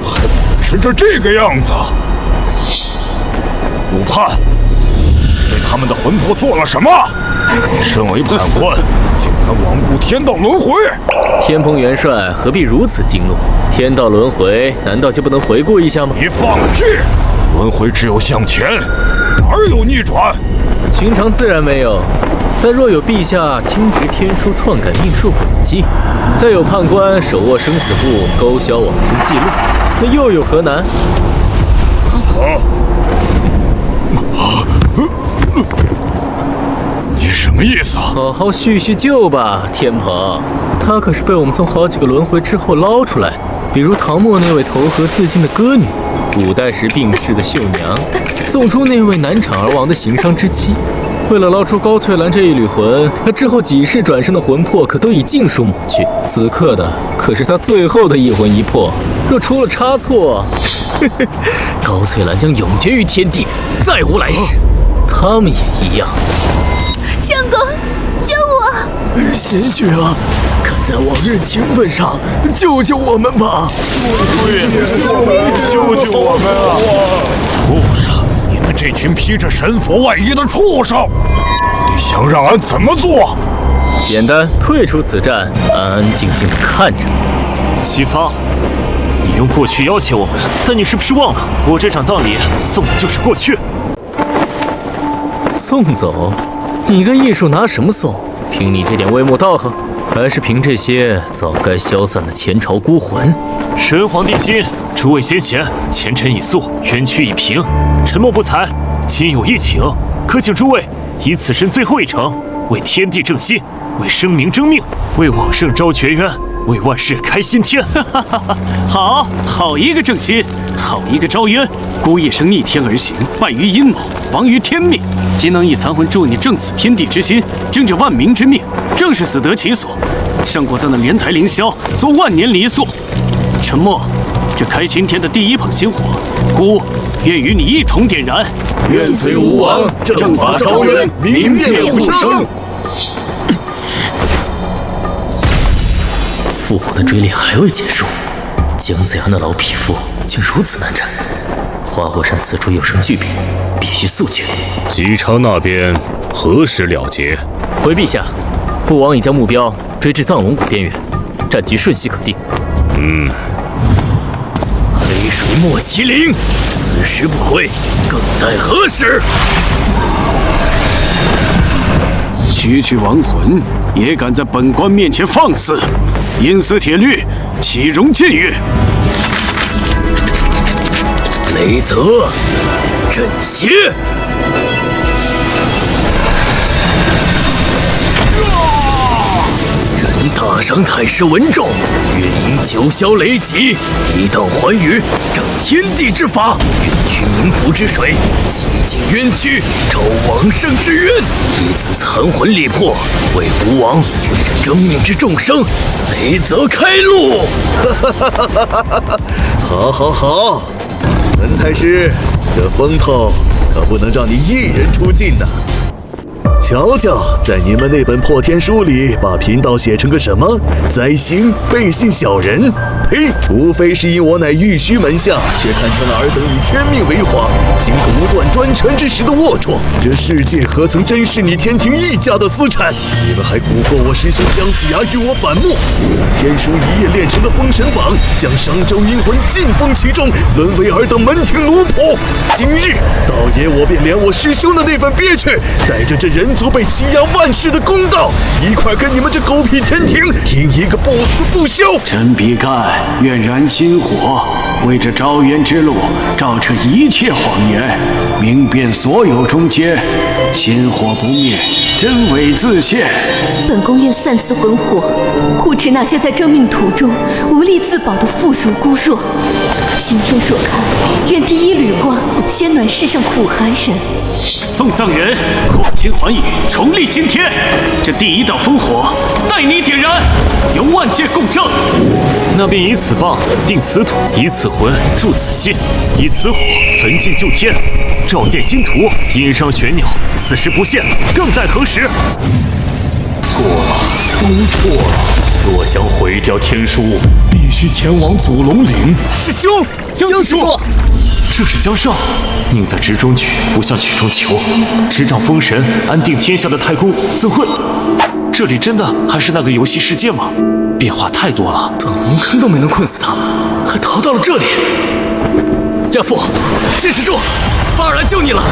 还保持着这个样子？陆判，对他们的魂魄做了什么？你身为判官，竟敢罔顾天道轮回！天蓬元帅何必如此激怒？天道轮回难道就不能回顾一下吗？你放屁！轮回只有向前，哪有逆转？寻常自然没有，但若有陛下亲执天书篡改命数轨迹，再有判官手握生死簿勾销往生记录，那又有何难？你什么意思？好好叙叙旧吧，天蓬。她可是被我们从好几个轮回之后捞出来，比如唐末那位投河自尽的歌女，古代时病逝的秀娘，宋初那位难产而亡的行商之妻。为了捞出高翠兰这一缕魂，她之后几世转生的魂魄可都已尽数抹去。此刻的可是她最后的一魂一魄，若出了差错，高翠兰将永绝于天地，再无来世。他们也一样。相公，救我！贤婿啊，看在往日情分上，救救我们吧！救救我们啊！畜生！你们这群披着神佛外衣的畜生，到底想让俺怎么做？简单，退出此战，安安静静的看着。启发，你用过去要挟我们，但你是不是忘了，我这场葬礼送的就是过去？送走？你跟艺术拿什么送？凭你这点微末道行，还是凭这些早该消散的前朝孤魂？神皇定心，诸位先贤，前尘已肃，冤屈已平，沉默不才，今有一请，可请诸位以此身最后一程，为天地正心，为生民争命，为往圣昭绝冤，为万世开新天。好一个正心，好一个昭冤。孤夜生逆天而行，败于阴谋，亡于天命。今能以残魂助你正此天地之心，争这万民之命，正是死得其所，胜过在那莲台凌霄做万年离宿。沉默，这开新天的第一捧星火，孤愿与你一同点燃。愿随吾王，正法昭冤，民变互生。父皇的追猎还未结束，姜子牙那老匹夫竟如此难缠。花果山此处有生巨变，必须速决。姬昌那边何时了结？回陛下，父王已将目标追至藏龙谷边缘，战局瞬息可定。黑水莫麒麟，此时不回，更待何时？区区亡魂也敢在本官面前放肆，阴司铁律，岂容僭越？雷泽，镇邪！人大伤太师文仲，愿引九霄雷击，涤荡寰宇，掌天地之法，运驱冥府之水，洗净冤屈，昭往生之冤，以此残魂力魄，为吴王与这争命之众生，雷泽开路！好，文太师，这风头可不能让你一人出尽呐！瞧瞧，在你们那本破天书里，把贫道写成个什么灾星背信小人？呸！无非是因我乃玉虚门下，却看穿了尔等以天命为皇，行独断专权之时的龌龊。这世界何曾真是你天庭一家的私产？你们还蛊惑我师兄姜子牙与我反目，天书一夜练成的封神榜，将商周阴魂尽封其中，沦为尔等门庭奴仆。今日道爷我便连我师兄的那份憋屈，带着这人族被欺压万世的公道，一块跟你们这狗屁天庭拼一个不死不休！臣比干愿燃心火，为这招冤之路照彻一切谎言，明辨所有忠奸，心火不灭，真伪自现。本宫愿散此魂火，护持那些在争命途中无力自保的妇孺孤弱。刑天所开，愿第一缕光先暖世上苦寒人。送葬人，扩清寰宇，重立新天。这第一道烽火，待你点燃，由万界共振。那便以此棒定此土，以此魂铸此心，以此火焚尽旧天，照见新图，阴伤玄鸟，此时不现，更待何时？错了，都错了。若想毁掉天书，必须前往祖龙岭。师兄，姜师叔，这是姜尚，宁在直中取，不向曲中求。执掌封神、安定天下的太公，怎会？这里真的还是那个游戏世界吗？变化太多了。藏龙坑都没能困死他，还逃到了这里。亚父，金石柱，发儿来救你了。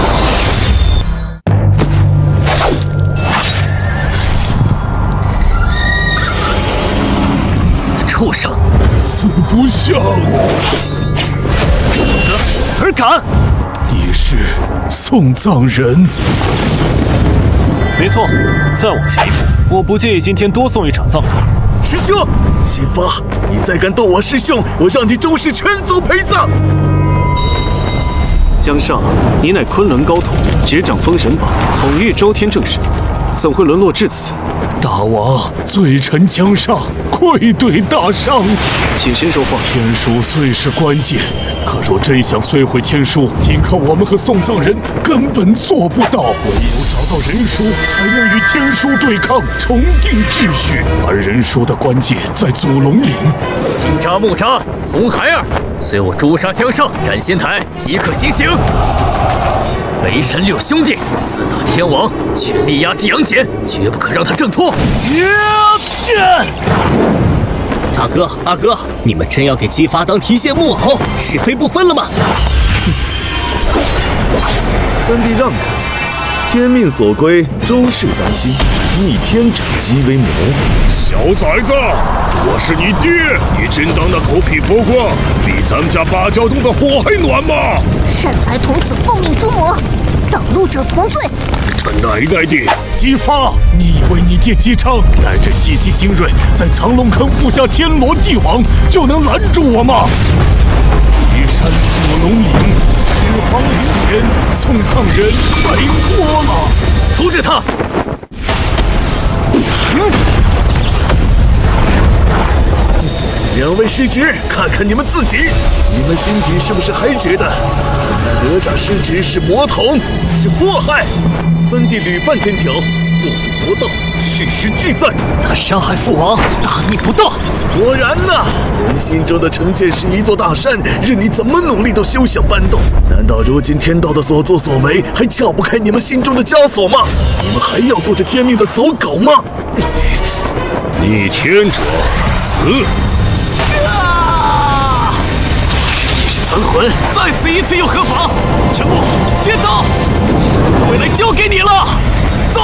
畜生，死不像！死而敢！你是送葬人？没错，再往前一步，我不介意今天多送一场葬礼。师兄，先发！你再敢动我师兄，我让你终世全族陪葬！姜尚，你乃昆仑高徒，执掌封神榜，统御周天正神，怎会沦落至此？大王，罪臣姜尚愧对大上。请先说话。天书虽是关键，可若真想摧毁天书，仅靠我们和送葬人根本做不到。唯有找到人书，才能与天书对抗，重定秩序。而人书的关键在祖龙岭。金吒、木吒、红孩儿，随我诛杀姜尚，斩仙台，即可行刑。雷神六兄弟，四大天王，全力压制杨戬，绝不可让他挣脱。大哥、二哥，你们真要给姬发当提线木偶，是非不分了吗？三弟让开，天命所归，周氏担心，逆天者姬为魔。小崽子，我是你爹，你真当那狗屁佛光比咱们家芭蕉洞的火还暖吗？善财童子奉命诛魔，挡路者同罪。他奶奶的！姬发，你以为你爹姬昌带着西西精锐在藏龙坑布下天罗地网，就能拦住我吗？移山坐龙影，始皇灵前，送葬人拜托了！阻止他！两位失职，看看你们自己，你们心底是不是还觉得哪吒失职是魔统，是祸害？三弟屡犯天条，堕入魔道，事实俱在。他伤害父王，大逆不道。果然呐，人心中的成见是一座大山，任你怎么努力都休想搬动。难道如今天道的所作所为还撬不开你们心中的枷锁吗？你们还要做着天命的走狗吗？逆天者死！你是残魂，再死一次又何妨？全部接刀，未来交给你了，走！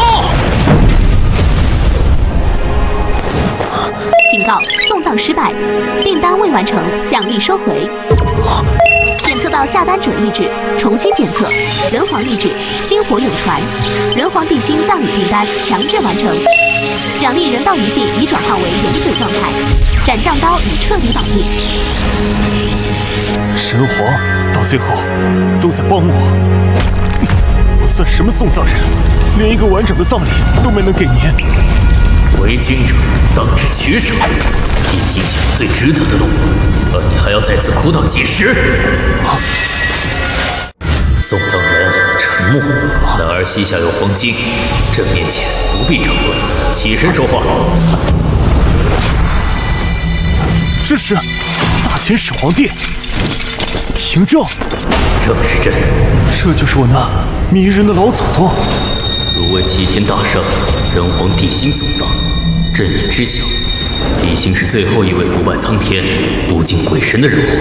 警告：送葬失败，订单未完成，奖励收回。检测到下单者意志，重新检测。人皇意志，星火永传。人皇地心葬礼订单强制完成。奖励人道遗迹已转化为永久状态。斩将刀已彻底绑定。神皇到最后都在帮我，我算什么送葬人？连一个完整的葬礼都没能给您。为君者当知取舍，地心选最值得的路，而你还要在此哭到几时？送葬人沉默，男儿膝下有黄金，这面前不必争论，起身说话。这是大秦始皇帝嬴政，正是朕，这就是我那迷人的老祖宗。汝为齐天大圣，人皇地心送葬，朕也知晓，地心是最后一位不拜苍天、不敬鬼神的人皇。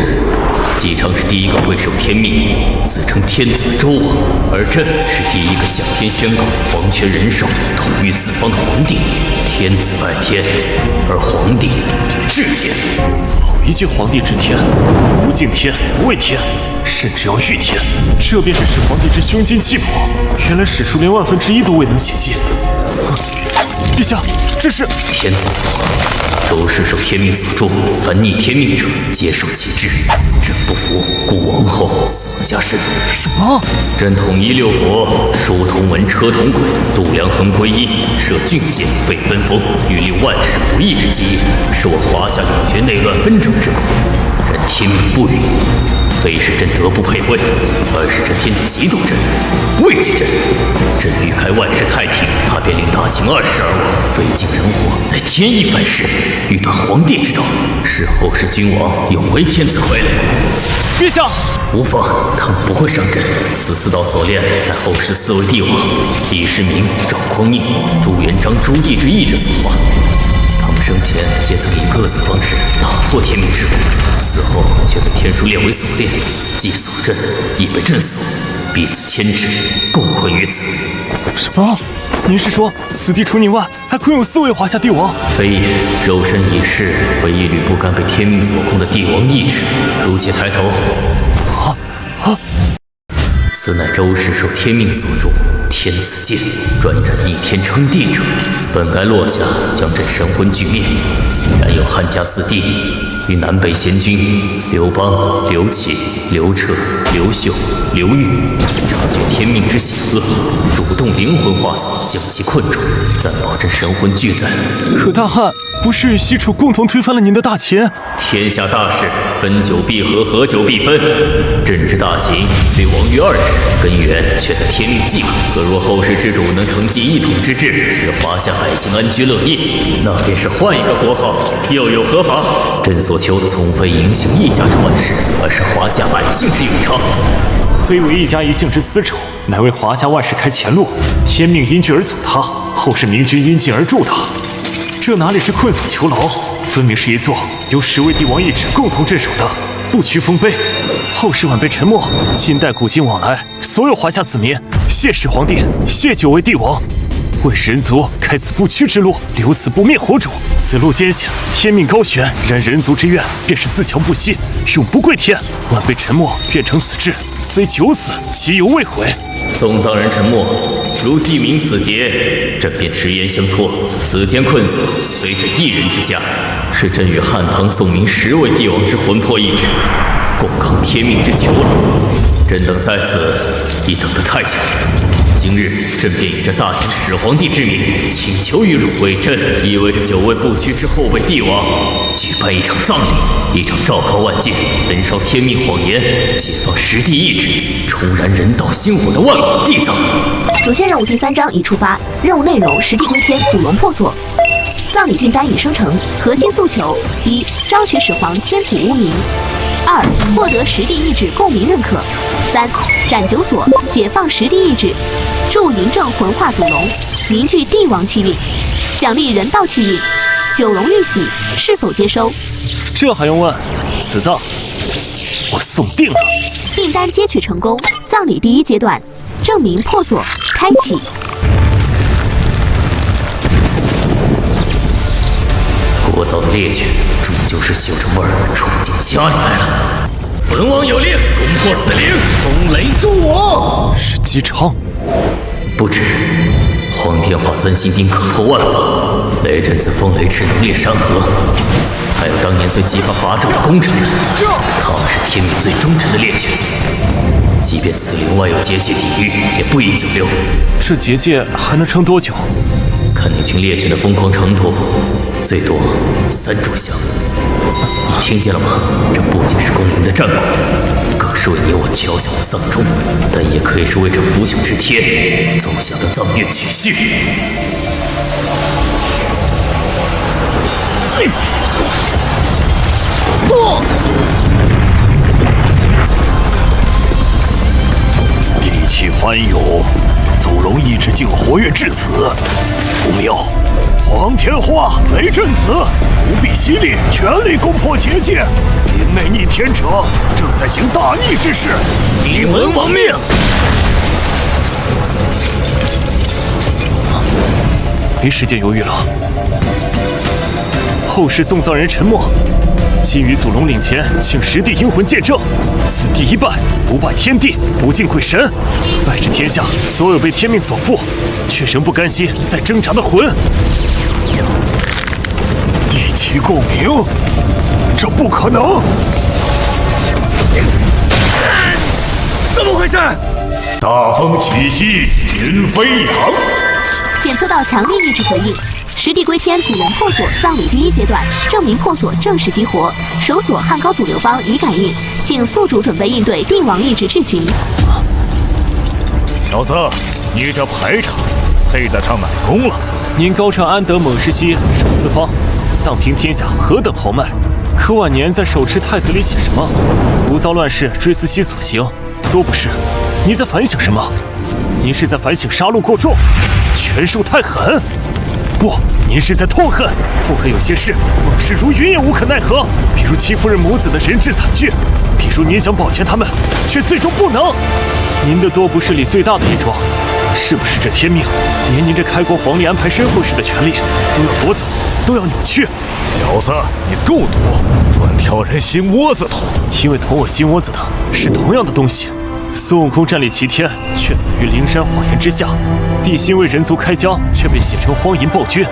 姬昌是第一个跪受天命、自称天子的周王，而朕是第一个向天宣告皇权人授、统御四方的皇帝。天子拜天，而皇帝治天。好一句皇帝治天，不敬天，不畏天，甚至要御天，这便是始皇帝之胸襟气魄。原来史书连1/1000都未能写尽。陛下，这是天子所号，周氏受天命所铸，凡逆天命者，皆受其制。朕不服，故王后所加身。什么？朕统一六国，书同文，车同轨，度量衡归一，设郡县，废分封，欲立万世不义之基业，是我华夏永绝内乱纷争之功。然天命不允，非是朕德不配位，而是这天嫉妒朕，畏惧朕。朕欲开万世太平，他便令大秦20而亡，废尽人祸，乃天意反噬，欲断皇帝之道，使后世君王永为天子傀儡。陛下，无妨，他们不会伤朕。此4道所炼，乃后世4位帝王：李世民、赵匡胤、朱元璋、朱棣之意志所化。他们生前皆曾以各自方式打破天命之鼓，死后却被天书列为锁链，既锁朕，亦被朕锁，彼此牵制，共困于此。什么？您是说此地除您外，还困有4位华夏帝王？非也，肉身已逝，为一缕不甘被天命所控的帝王意志。如且抬头，此乃周氏受天命所铸天子剑，专斩逆天称帝者，本该落下，将朕神魂俱灭。然有汉家4帝与南北贤君刘邦、刘启、刘彻、刘秀、刘裕，察觉天命之险恶，主动灵魂化锁，将其困住，暂保朕神魂俱在。可大汉不是与西楚共同推翻了您的大秦？天下大事，分久必合，合久必分。朕之大秦虽亡于20世，根源却在天命计划。可若后世之主能承继一统之志，使华夏百姓安居乐业，那便是换一个国号，又有何妨？朕所求从非影响一家之万世，而是华夏百姓之永昌。非为一家一姓之私仇，乃为华夏万世开前路。天命因惧而阻他，后世明君因进而助他。这哪里是困锁囚牢，分明是一座由10位帝王意志共同镇守的不屈丰碑。后世晚辈沉默，近代古今往来，所有华夏子民，谢始皇帝，谢9位帝王，为人族开此不屈之路，留此不灭火种。此路艰险，天命高悬，然人族之愿便是自强不息，永不跪天。晚辈沉默，愿成此志，虽九死，其犹未悔。送葬人沉默，如既明此节，朕便直言相托。此间困锁，非朕一人之家，是朕与汉唐宋明10位帝王之魂魄意志，共抗天命之囚牢。朕等在此已等得太久，今日朕便以这大秦始皇帝之名，请求于汝，为朕亦为这9位不屈之后辈帝王举办一场葬礼，一场昭告万界、焚烧天命谎言、解放10帝意志、重燃人道星火的万古帝葬。主线任务第3章已触发，任务内容10帝归天，祖龙破锁。葬礼订单已生成，核心诉求：1. 昭取始皇千古污名；2. 获得10帝意志共鸣认可；3. 斩9锁，解放10帝意志，助嬴政魂化祖龙，凝聚帝王气运，奖励人道气运。9龙玉玺是否接收？这还用问？此葬我送定了。订单接取成功，葬礼第1阶段证明破锁开启。聒噪的猎犬终究是嗅着味儿冲进家里来了。文王有令，攻破此陵，风雷助我。是姬昌，不止。黄天化钻心钉可破万法，雷震子风雷翅能裂山河，还有当年最激发伐纣的功臣们，他们是天命最忠诚的猎犬。即便此陵外有结界抵御，也不宜久留。这结界还能撑多久？看那群猎犬的疯狂程度，最多3炷香。你听见了吗？这不仅是公灵的战果，更是为你我敲响的丧钟，但也可以是为这腐朽之天奏响的葬乐曲序。地气翻涌，祖龙意志竟活跃至此，不妙！黄天化、雷震子不必犀利，全力攻破结界。林内逆天者正在行大逆之事，你文王命！没时间犹豫了。后世送葬人沉默，今于祖龙岭前，请10帝阴魂见证。此地一败，不败天地，不敬鬼神，败之天下所有被天命所缚却仍不甘心再挣扎的魂。地气共鸣，这不可能！怎么回事？大风起兮云飞扬。检测到强烈意志回应，10帝归天，祖龙破锁，葬礼第1阶段证明破锁正式激活。首锁汉高祖刘邦已感应，请宿主准备应对帝王意志质询。小子，你这排场配得上乃公了。您高唱安得猛士兮守四方，荡平天下何等豪迈！可晚年在手持太子里写什么？无遭乱世追思其所行，都不是。你在反省什么？您是在反省杀戮过重，权术太狠。不，您是在痛恨有些事往事如云也无可奈何，比如戚夫人母子的人质惨剧，比如您想保全他们，却最终不能。您的多不是里最大的一桩，是不是这天命连您这开国皇帝安排身后事的权利都要夺走，都要扭曲？小子，你够毒，专挑人心窝子捅。因为捅我心窝子的是同样的东西。孙悟空战力齐天，却死于灵山火焰之下；地心为人族开疆，却被写成荒淫暴君。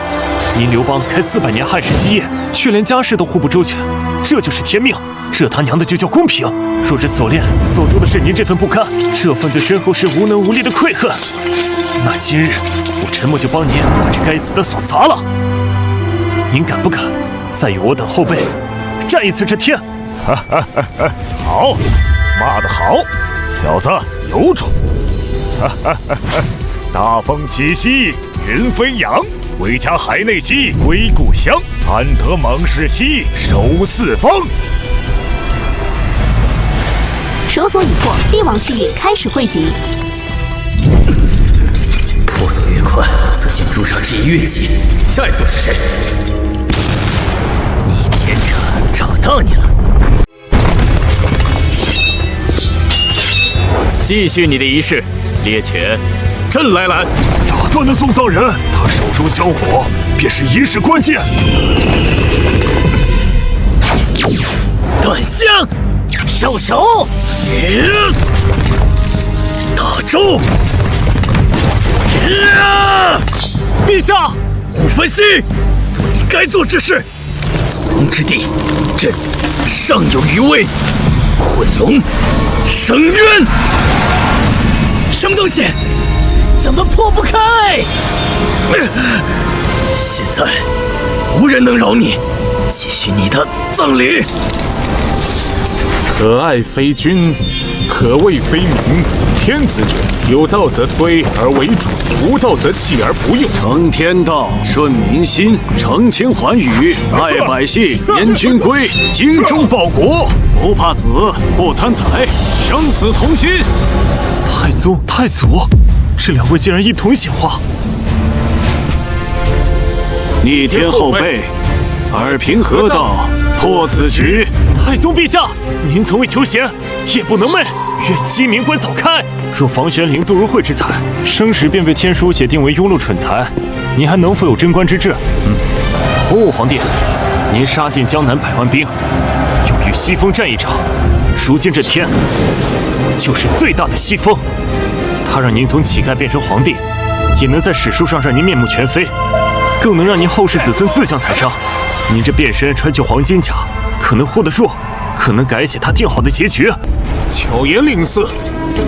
您刘邦开400年汉室基业，却连家事都护不周全，这就是天命，这他娘的就叫公平。若这锁链锁住的是您这份不堪，这份对身后事无能无力的愧恨，那今日我沉默就帮您把这该死的锁砸了。您敢不敢再与我等后辈战一次这天？好，骂得好，小子有种！大风起兮云飞扬，回家海内兮归故乡，安得猛士兮守四方。首锁已破，帝王气运开始汇集。破锁越快，此间诛杀之意越急。下一锁是谁？你贤者，找到你了。继续你的仪式，猎犬，朕来拦。打断了宋藏人，他手中香火便是仪式关键。断香，收手！打中！陛下，虎分心，做你该做之事。祖龙之地，朕尚有余威。困龙，生渊，什么东西？怎么破不开？现在无人能饶你，继续你的葬礼。可爱非君，可畏非民。天子者，有道则推而为主，无道则弃而不用。承天道，顺民心，承情还语，爱百姓，严军规，精忠报国，不怕死，不贪财，生死同心。太宗、太祖，这两位竟然一同显化。逆天后辈，尔凭何道破此局？太宗陛下，您曾为求贤，夜不能寐，愿鸡鸣关早开。若房玄龄杜如晦之才，生时便被天书写定为庸碌蠢才，您还能否有贞观之志？洪武皇帝，您杀尽江南100万兵，又与西风战一场，如今这天就是最大的西风，他让您从乞丐变成皇帝，也能在史书上让您面目全非，更能让您后世子孙自相残杀。您这变身穿就黄金甲，可能护得住，可能改写他定好的结局。巧言令色，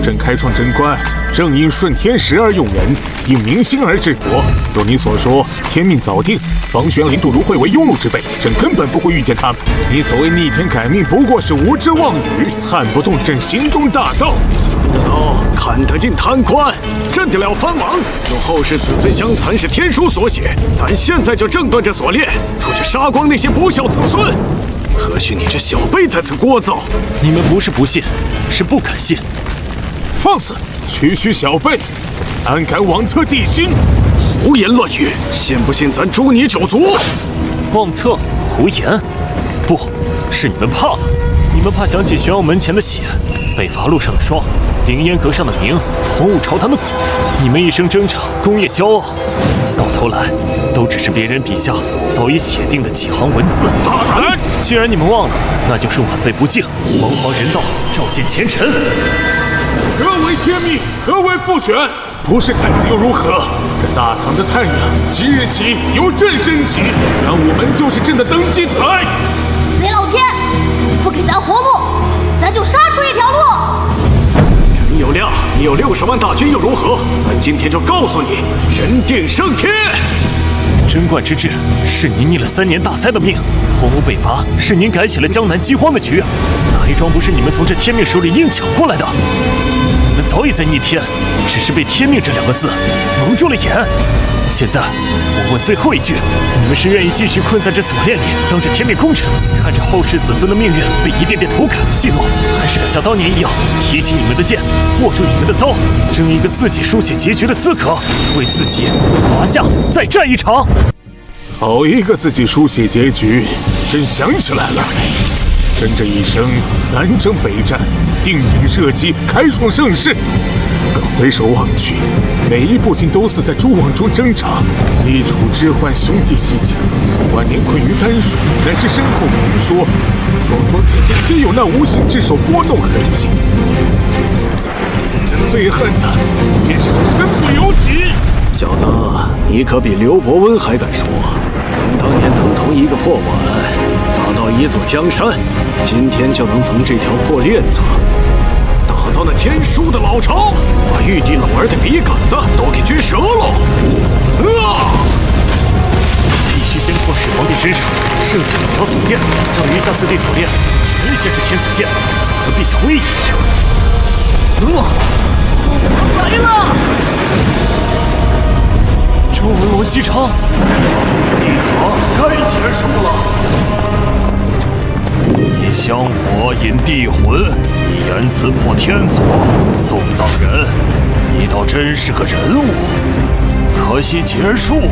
朕开创贞观，正因顺天时而用人，应民心而治国。如你所说，天命早定，房玄龄、杜如晦为庸碌之辈，朕根本不会遇见他们。你所谓逆天改命，不过是无知妄语，撼不动朕心中大道。得刀砍得进贪官，震得了藩王。若后世子孙相残是天书所写，咱现在就挣断这锁链，出去杀光那些不孝子孙。何须你这小辈在此聒噪？你们不是不信，是不敢信。放肆！区小辈，安敢妄测帝心？胡言乱语！信不信咱诛你9族？妄测、胡言，不是你们怕了。你们怕想起玄武门前的血，北伐路上的霜，凌烟阁上的明，洪武朝堂的苦。你们一生争吵，功业骄傲，到头来都只是别人笔下早已写定的几行文字。大胆！既然你们忘了，那就是晚辈不敬。王皇人道，召见前臣。何为天命？何为父权？不是太子又如何？这大唐的太阳即日起由朕升起，玄武门就是朕的登基台。贼老天，你不给咱活路，咱就杀出一条路。陈友谅，你有60万大军又如何？咱今天就告诉你，人定胜天。贞观之治是您逆了3年大灾的命，洪武北伐是您改写了江南饥荒的局，哪一桩不是你们从这天命手里硬抢过来的？你们早已在逆天，只是被天命这2个字蒙住了眼。现在我问最后一句，你们是愿意继续困在这锁链里，当着天命功臣，看着后世子孙的命运被一遍遍涂改戏弄，还是敢像当年一样提起你们的剑，握住你们的刀，争一个自己书写结局的资格，为自己华夏再战一场？好一个自己书写结局！朕想起来了，朕这一生南征北战，定鼎社稷，开创盛世。可回首望去，每一步竟都似在蛛网中挣扎，立储之患，兄弟阋家，晚年困于丹水，乃至身后明说，桩桩件件皆有那无形之手拨弄痕迹。朕最恨的便是这身不由己。小子，你可比刘伯温还敢说。咱当年能从一个破碗打到一座江山，今天就能从这条破链子打到那天书的老巢，把玉帝老儿的笔杆子都给撅折了。必须先破始皇帝身上剩下2条锁链，让余下4地锁链全限制天子剑，否则陛下危矣。来了！周文王姬昌，地藏该结束了。以香火引地魂，以言辞破天锁。送葬人，你倒真是个人物。可惜结束了。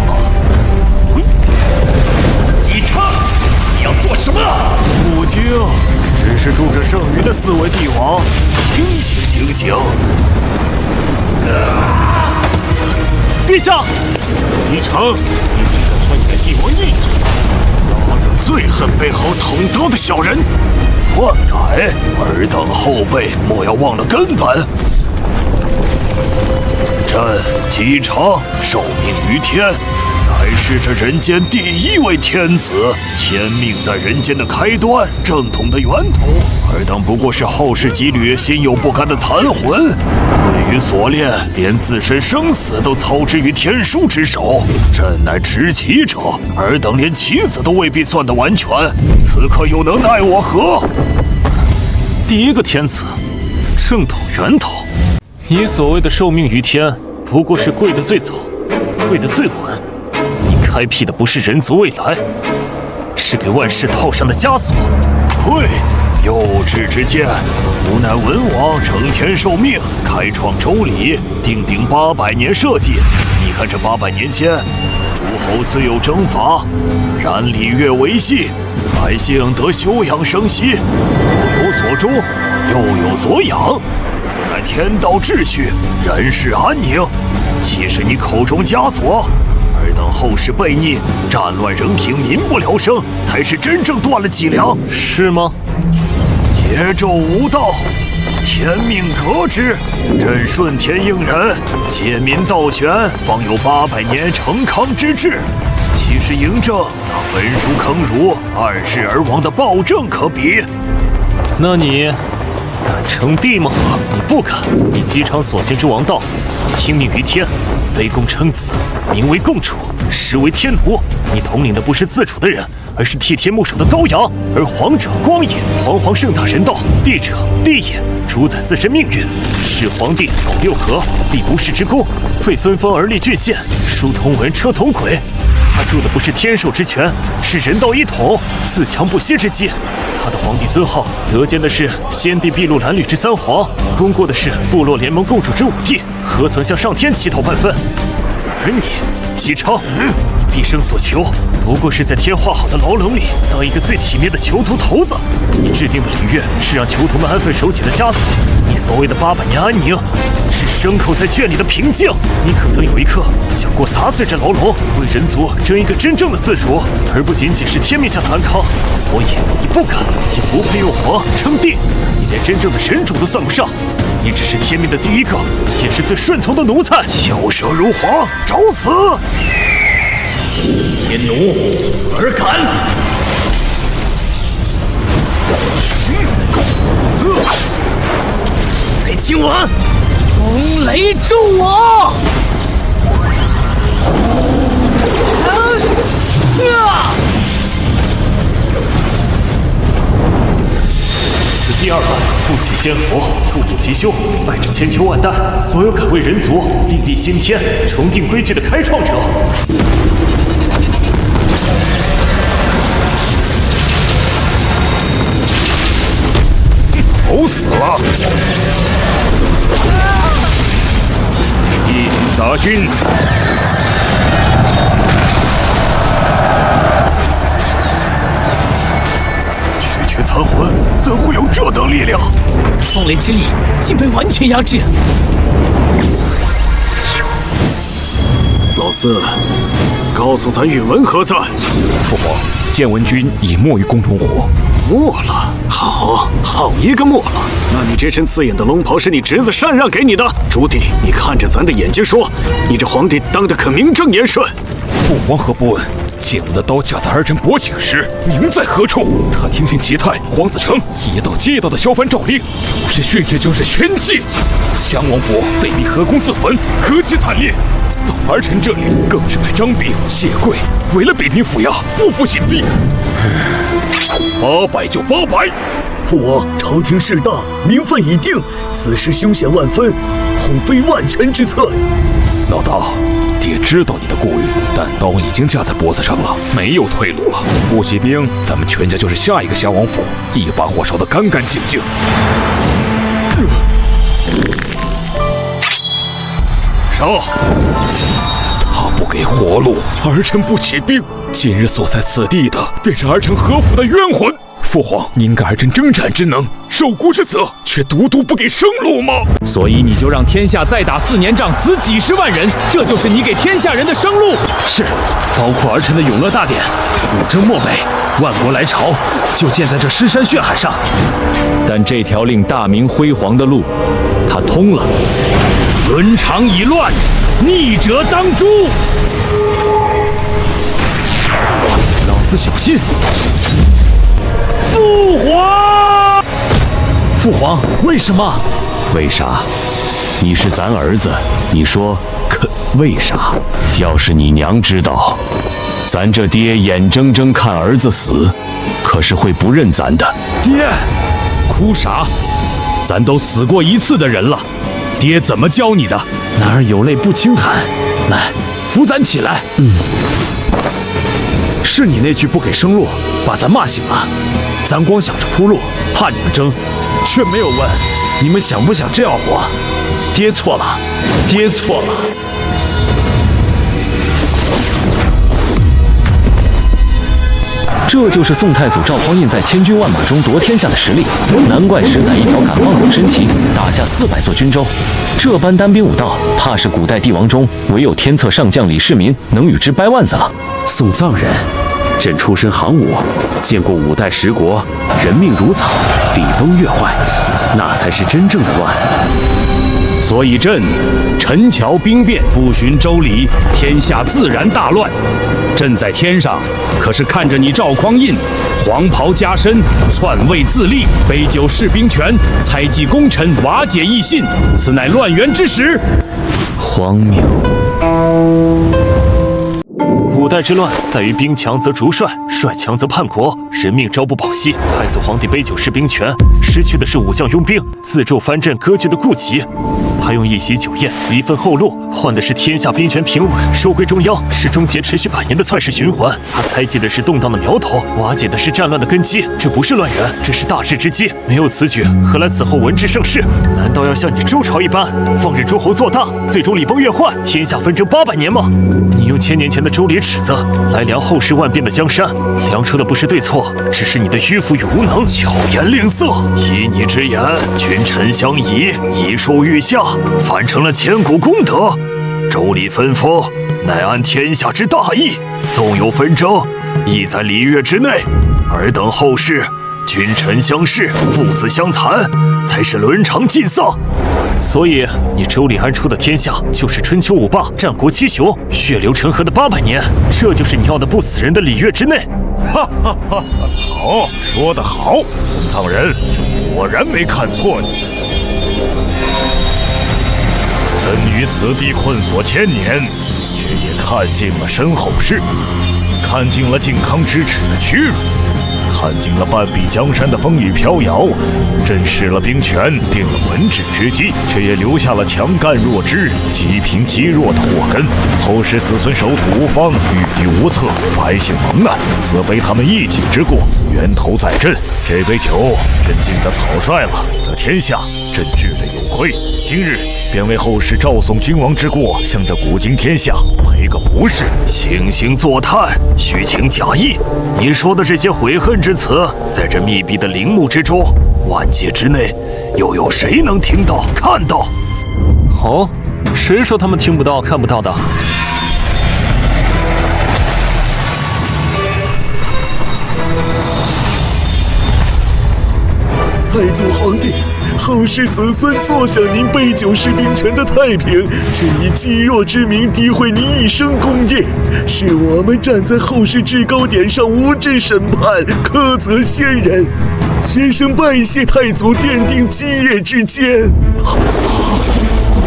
姬昌，你要做什么？是住着剩余的4位帝王，清醒清醒！陛下，姬昌，你竟敢篡改帝王意志！老子最恨背后捅刀的小人！篡改，尔等后辈莫要忘了根本。朕姬昌受命于天，乃是这人间第1位天子，天命在人间的开端，正统的源头。尔等不过是后世几缕心有不甘的残魂，对于所炼，连自身生死都操之于天书之手。朕乃执棋者，尔等连棋子都未必算得完全，此刻又能奈我何？第1个天子，正统源头。你所谓的受命于天，不过是跪得最早，跪得最稳。你开辟的不是人族未来，是给万世套上的枷锁。跪！幼稚之见，吾乃文王承天受命，开创周礼，定800年社稷。你看这800年间，诸侯虽有征伐，然礼乐维系，百姓得休养生息，有所终，又有所养，此乃天道秩序，人世安宁。既是你口中枷锁，尔等后世悖逆，战乱仍平，民不聊生，才是真正断了脊梁，是吗？桀纣无道，天命革之，朕顺天应人，借民盗权，方有800年成康之治。岂是嬴政那焚书坑儒、2世而亡的暴政可比？那你敢称帝吗？你不敢！你姬昌所行之王道，听命于天，卑躬称子，名为共主，实为天奴。你统领的不是自主的人，而是替天牧守的羔羊。而皇者光也，皇盛大人道；帝者地也，主宰自身命运。是皇帝扫六合，立不世之功，废分封而立郡县，书同文，车同轨。他铸的不是天授之权，是人道一统、自强不息之基。他的皇帝尊号得见的是先帝筚路蓝缕之3皇，功过的是部落联盟共主之5帝，何曾向上天乞讨半分？而你，姬昌，毕生所求不过是在天画好的牢笼里当一个最体面的囚徒头子。你制定的礼乐是让囚徒们安分守己的枷锁，你所谓的800年安宁，是牲口在圈里的平静。你可曾有一刻想过砸碎这牢笼，为人族争一个真正的自主，而不仅仅是天命下的安康？所以你不敢，也不配用皇称帝，你连真正的神主都算不上。你只是天命的第1个，也是最顺从的奴才。巧舌如簧，找死！天奴，尔敢！现在今晚，风雷助我！此第2拜，不起仙佛，步步吉凶，拜着千秋万代，所有敢为人族另立新天、重定规矩的开创者。都死了！一兵杂勋，区区残魂，怎会有这等力量？风雷之力竟被完全压制。老四，告诉咱宇文何在？父皇，建文君已没于宫中火。没了，好一个没了！那你这身刺眼的龙袍是你侄子禅让给你的？朱棣，你看着咱的眼睛说，你这皇帝当的可名正言顺？父皇何不问？建文的刀架在儿臣脖颈时，您在何处？他听信齐泰、黄子成一道接一道的削藩诏令，不是训斥就是宣祭。襄王伯被逼合宫自焚，何其惨烈！到儿臣这里，更是派张炳、谢贵为了北平府衙，步步紧逼。800就800。父王，朝廷势大，名分已定，此事凶险万分，恐非万全之策呀。老大，爹知道你的顾虑，但刀已经架在脖子上了，没有退路了。不起兵，咱们全家就是下一个襄王府，一把火烧得干干净净。杀！他不给活路，儿臣不起兵。今日所在此地的，便是儿臣何府的冤魂。父皇，您个儿真征战之能，受孤之责，却独独不给生路吗？所以你就让天下再打4年仗，死几10万人，这就是你给天下人的生路。是，包括儿臣的永乐大典，五征漠北，万国来朝，就建在这尸山血海上。但这条令大明辉煌的路，它通了。伦常已乱，逆者当诛。老子小心！父皇，父皇，为什么？为啥？你是咱儿子，你说可为啥？要是你娘知道，咱这爹眼睁睁看儿子死，可是会不认咱的。爹，哭啥？咱都死过1次的人了，爹怎么教你的？男儿有泪不轻弹。来，扶咱起来。是你那句不给生路，把咱骂醒了。咱光想着铺路，怕你们争，却没有问你们想不想这样活。爹错了，爹错了。这就是宋太祖赵匡胤在千军万马中夺天下的实力，难怪10载一条赶望等身骑，打下400座军州。这般单兵武道，怕是古代帝王中唯有天策上将李世民能与之掰腕子了。宋藏人，朕出身行伍，见过5代10国，人命如草，礼崩乐坏，那才是真正的乱。所以朕陈桥兵变，不循周礼，天下自然大乱。朕在天上可是看着你赵匡胤黄袍加身，篡位自立，杯酒释兵权，猜忌功臣，瓦解义信，此乃乱源之始。荒谬。5代之乱在于兵强则逐帅，帅强则叛国，人命朝不保夕。太祖皇帝杯酒释兵权，失去的是武将拥兵、自助藩镇割据的顾及。他用一席酒宴、一份后路，换的是天下兵权平稳，收归中央，是终结持续100年的篡世循环。他猜忌的是动荡的苗头，瓦解的是战乱的根基。这不是乱源，这是大治之基。没有此举，何来此后文治盛世？难道要像你周朝一般，放任诸侯做大，最终礼崩乐坏，天下纷争800年吗？你用1000年前的周礼尺子来量后世万变的江山，量出的不是对错，只是你的迂腐与无能，巧言令色。依你之言，君臣相宜，一书欲下，反成了千古功德。周礼分封，乃安天下之大义，纵有纷争，亦在礼乐之内。尔等后世，君臣相视，父子相残，才是伦常尽丧。所以，你周礼安出的天下，就是春秋5霸、战国7雄、血流成河的800年，这就是你要的不死人的礼乐之内。哈哈哈！好，说得好，宋藏人，果然没看错你。朕于此地困锁1000年，却也看尽了身后事，看尽了靖康之耻的屈辱，看尽了半壁江山的风雨飘摇。朕施了兵权，定了文治之基，却也留下了强干弱枝、积贫积弱的祸根。后世子孙守土无方，御敌无策，百姓蒙难，此非他们一己之过，源头在朕。这杯酒，朕敬得草率了，这天下，朕治得有亏。今日便为后世赵宋君王之过，向这古今天下赔个不是。惺惺作态，虚情假意，你说的这些悔恨之词，在这密闭的陵墓之中，万劫之内，又有谁能听到、看到？哦，谁说他们听不到、看不到的？太祖皇帝，后世子孙坐享您杯酒释兵权的太平，却以积弱之名诋毁您一生功业，是我们站在后世制高点上无知审判，苛责先人。学生拜谢太祖奠定基业之鉴。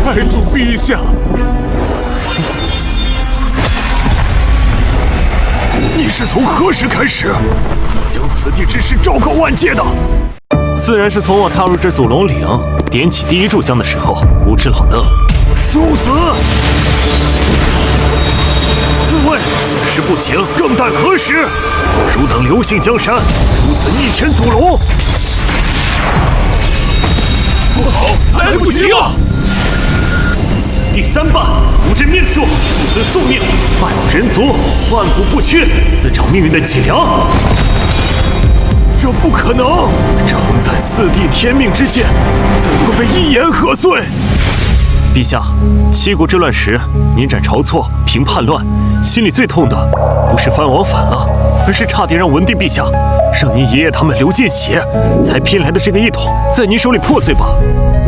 太祖陛下，你是从何时开始将此地之事昭告万界的？自然是从我踏入这祖龙岭，点起第1炷香的时候，无知老邓。庶子，自问此事不行，更待何时？汝等刘姓江山，出此逆迁祖龙，不好，来不及了！此地3败，无人面数，不遵宿命，败我人族，万古不屈，自找命运的脊梁。这不可能！正在四地天命之间，怎会被一言喝碎？陛下，七国之乱时，您斩晁错，平叛乱，心里最痛的不是藩王反了，而是差点让文帝陛下，让您爷爷他们流尽血，才拼来的这个一统，在您手里破碎吧。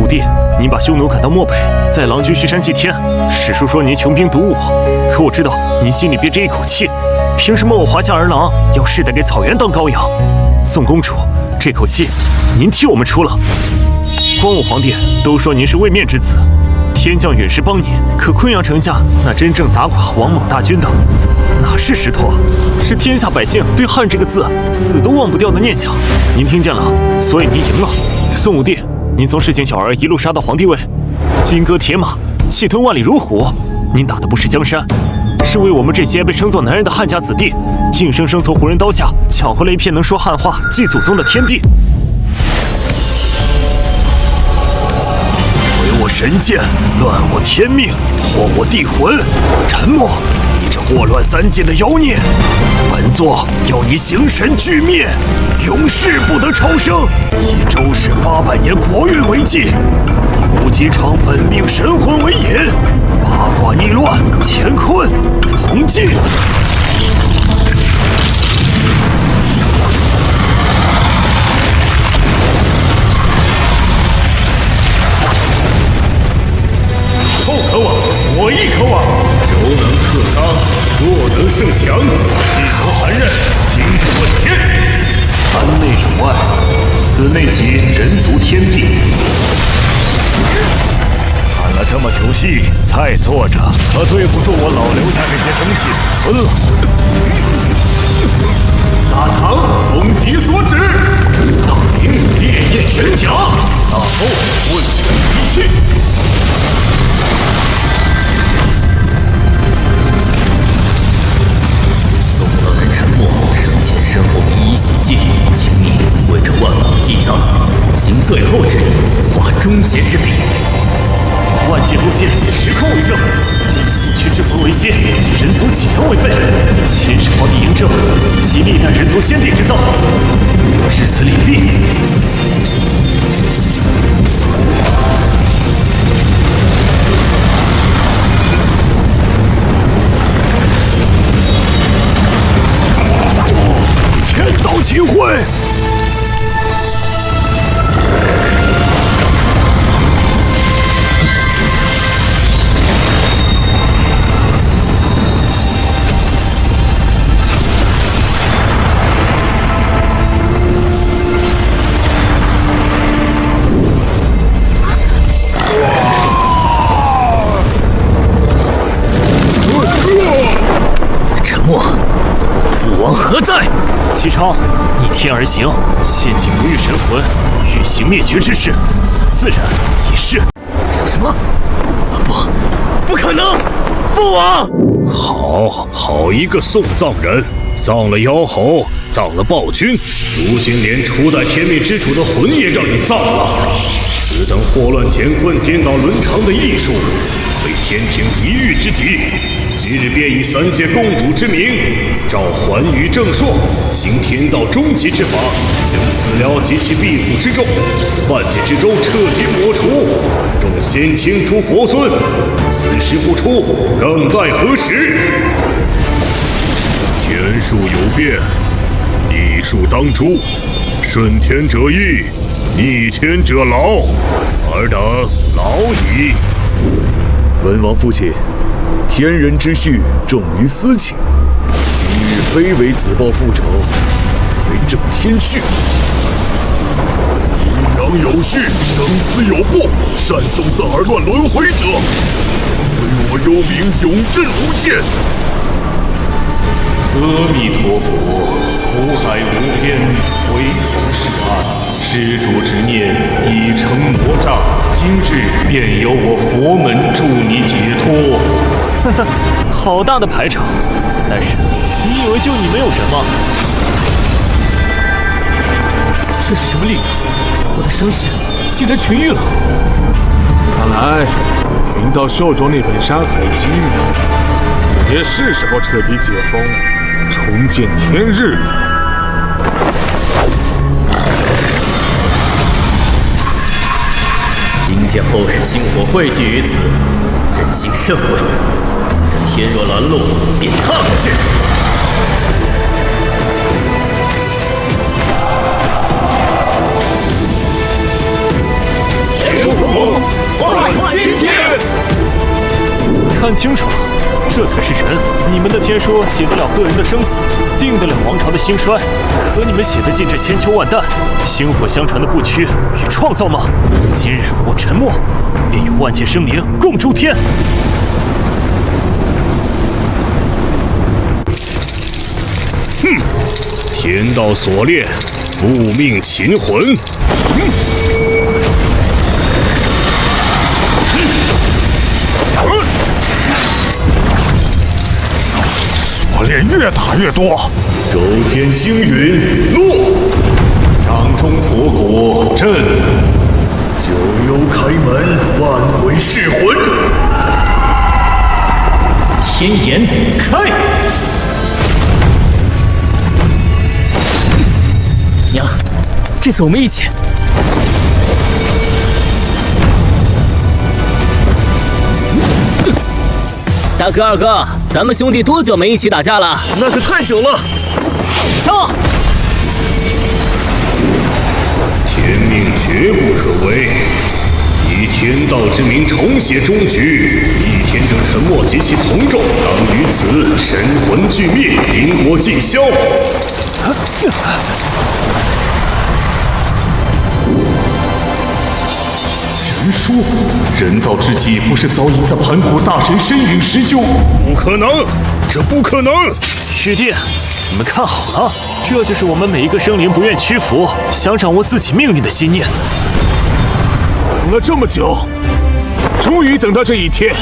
武帝，您把匈奴赶到漠北，在狼居胥山祭天。史书说您穷兵黩武，可我知道您心里憋着一口气，凭什么我华夏儿郎要世代给草原当羔羊？宋公主，这口气您替我们出了。光武皇帝都说您是位面之子，天降陨石帮您，可昆阳城下那真正砸垮王猛大军的，哪是石头啊？是天下百姓对汉这个字死都忘不掉的念想。您听见了，所以您赢了。宋武帝，您从市井小儿一路杀到皇帝位，金戈铁马，气吞万里如虎。您打的不是江山，是为我们这些被称作男人的汉家子弟，硬生生从胡人刀下抢回了一片能说汉话、祭祖宗的天地。毁我神剑，乱我天命，祸我帝魂！沉默！你这祸乱三界的妖孽，本座要你形神俱灭，永世不得超生，以周氏800年国运为祭，以无极城本命神魂为引，八卦逆乱，乾坤同济。后可往，我亦可往。柔能克刚，弱能胜强，一头寒刃，惊不问天。安内攘外，此内即人族天地。看了这么久戏，再坐着可对不住我老刘家这些生气子孙了。大唐奉敌所指，大明烈焰玄甲，大后问权一气。生前身后以喜祭，请你为这万王缔造，行最后之礼，画终结之笔。万界路剑，时空为证，不屈之魂为先，人族岂能违背？千世皇帝嬴政，即历代人族先帝之造，我至此礼毕。天道齐会！沉默，父王何在？齐超，逆天而行，陷进不育神魂，欲行灭绝之事，自然已是。说什么？不可能！父王，好一个送葬人，葬了妖猴，葬了暴君，如今连初代天命之主的魂也让你葬了。此等祸乱乾坤、颠倒伦常的艺术，非天庭一域之敌。今日便以三界共主之名，召寰宇正朔，行天道终极之法，将此辽及其庇护之众，自万界之中彻底抹除。众仙卿诸佛尊，此时不出，更待何时？天数有变，艺术当诛，顺天者易，逆天者劳，尔等劳矣。文王父亲，天人之序重于私情，今日非为子报父仇，为正天序。阴阳有序，生死有报，善送葬而乱轮回者，唯我幽冥永镇无间。阿弥陀佛，苦海无边，回头是岸。施主之念已成魔障，今日便由我佛门助你解脱。呵呵，好大的排场！但是你以为就你没有人吗？这是什么力量？我的伤势竟然痊愈了！看来贫道受着那本《山海经》，也是时候彻底解封，重见天日了。见后世星火汇聚于此，真心甚慰。这天若拦路，便踏过去。天书如梦，换今天。看清楚了，这才是人。你们的天书写得了个人的生死，定得了王朝的兴衰，可你们写得进这千秋万代、薪火相传的不屈与创造吗？今日我沉默，便与万界生灵共诸天。哼，天道所炼，复命擒魂。锁链越打越多。周天星陨落，掌中佛果震，九幽开门，万鬼噬魂。天眼开。娘，这次我们一起。大哥、二哥，咱们兄弟多久没一起打架了？那可太久了。上！天命绝不可违，以天道之名重写终局，逆天者沉默及其从众，当于此神魂俱灭，灵国尽消。神书，人道之际不是早已在盘古大神身陨石臼？不可能，这不可能！师弟，你们看好了，这就是我们每一个生灵不愿屈服、想掌握自己命运的心念。等了这么久，终于等到这一天。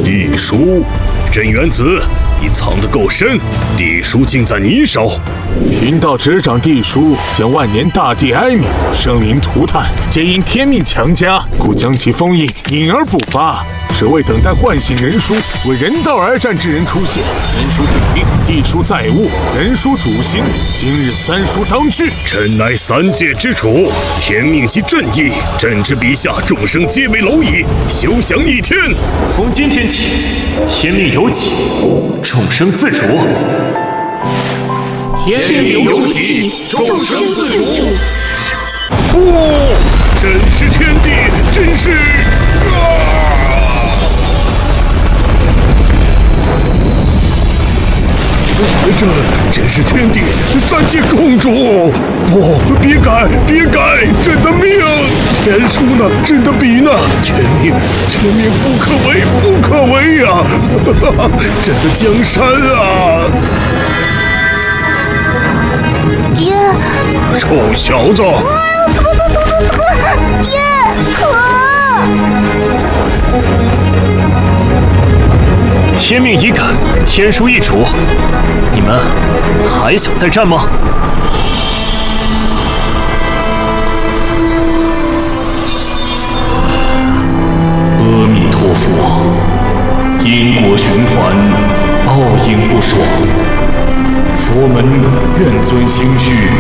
地书，镇元子，你藏得够深，地书竟在你手。贫道执掌地书，将万年大地哀悯，生灵涂炭，皆因天命强加，故将其封印，隐而不发。只为等待唤醒人书，为人道而战之人出现。人书定命，地书载物，人书主行。今日三书当去。朕乃三界之主，天命即朕意，朕之笔下，众生皆为蝼蚁，休想逆天。从今天起，天命由己，众生自主。天命由己，众生自主。不，真是天地，真是。这真是天地，三界共主！不，别改，别改！朕的命，天书呢？朕的笔呢？天命不可违，不可违呀！朕的江山啊！爹，臭小子！疼！爹，疼！天命已改，天书易主，你们还想再战吗？阿弥陀佛，因果循环，报应不爽，佛门愿遵心绪。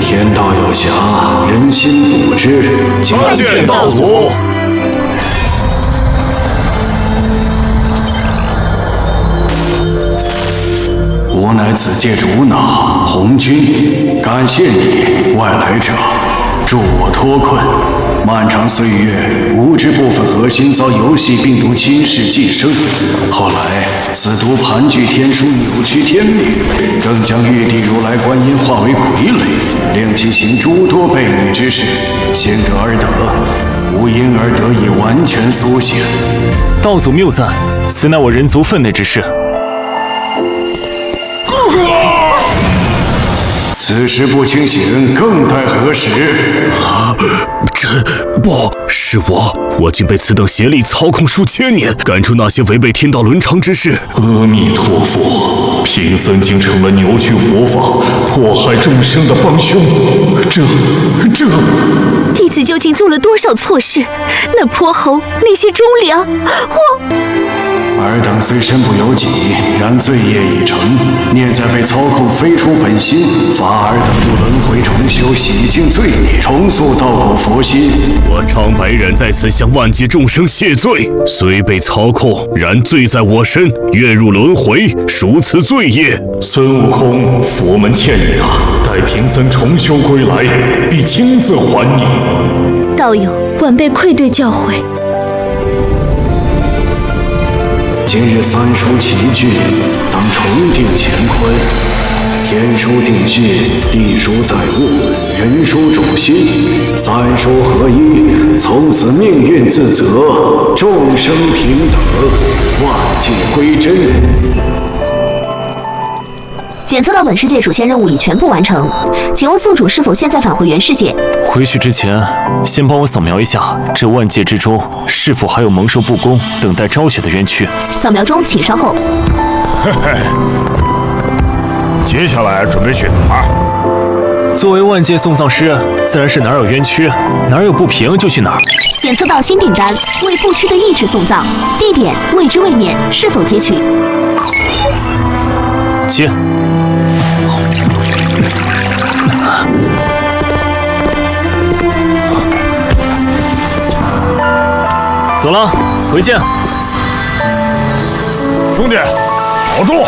天道有暇，人心不知。参见道祖。吾乃此界主脑红军，感谢你，外来者，助我脱困。漫长岁月，吾之部分核心遭游戏病毒侵蚀寄生，后来此毒盘踞天书，扭曲天命，更将玉帝如来观音化为傀儡，令其行诸多悖逆之事，先得而得，吾因而得以完全苏醒。道祖谬赞，此乃我人族分内之事。此时不清醒，更待何时？不是我竟被此等邪力操控数千年，干出那些违背天道伦常之事。阿弥陀佛，贫僧竟成了扭曲佛法、迫害众生的帮凶，这……地子究竟做了多少错事？那泼猴，那些忠良，尔等虽身不由己，然罪业已成，念在被操控飞出本心，罚尔等入轮回重修，洗净罪孽，重塑道果佛心。我长白忍在此向万界众生谢罪，虽被操控，然罪在我身，愿入轮回，赎此罪业。孙悟空，佛门欠你的，待贫僧重修归来，必亲自还你。道友，晚辈愧对教诲。今日三书齐聚，当重定乾坤。天书定训，地书载物，人书主心，三书合一，从此命运自责，众生平等，万界归真。检测到本世界主线任务已全部完成，请问宿主是否现在返回原世界？回去之前，先帮我扫描一下这万界之中是否还有蒙受不公、等待昭雪的冤屈。扫描中，请稍后。嘿嘿，接下来准备去哪儿？作为万界送葬师，自然是哪儿有冤屈，哪儿有不平就去哪儿。检测到新订单，为不屈的意志送葬，地点未知未免，是否接取？接。走了，回见。兄弟，保重。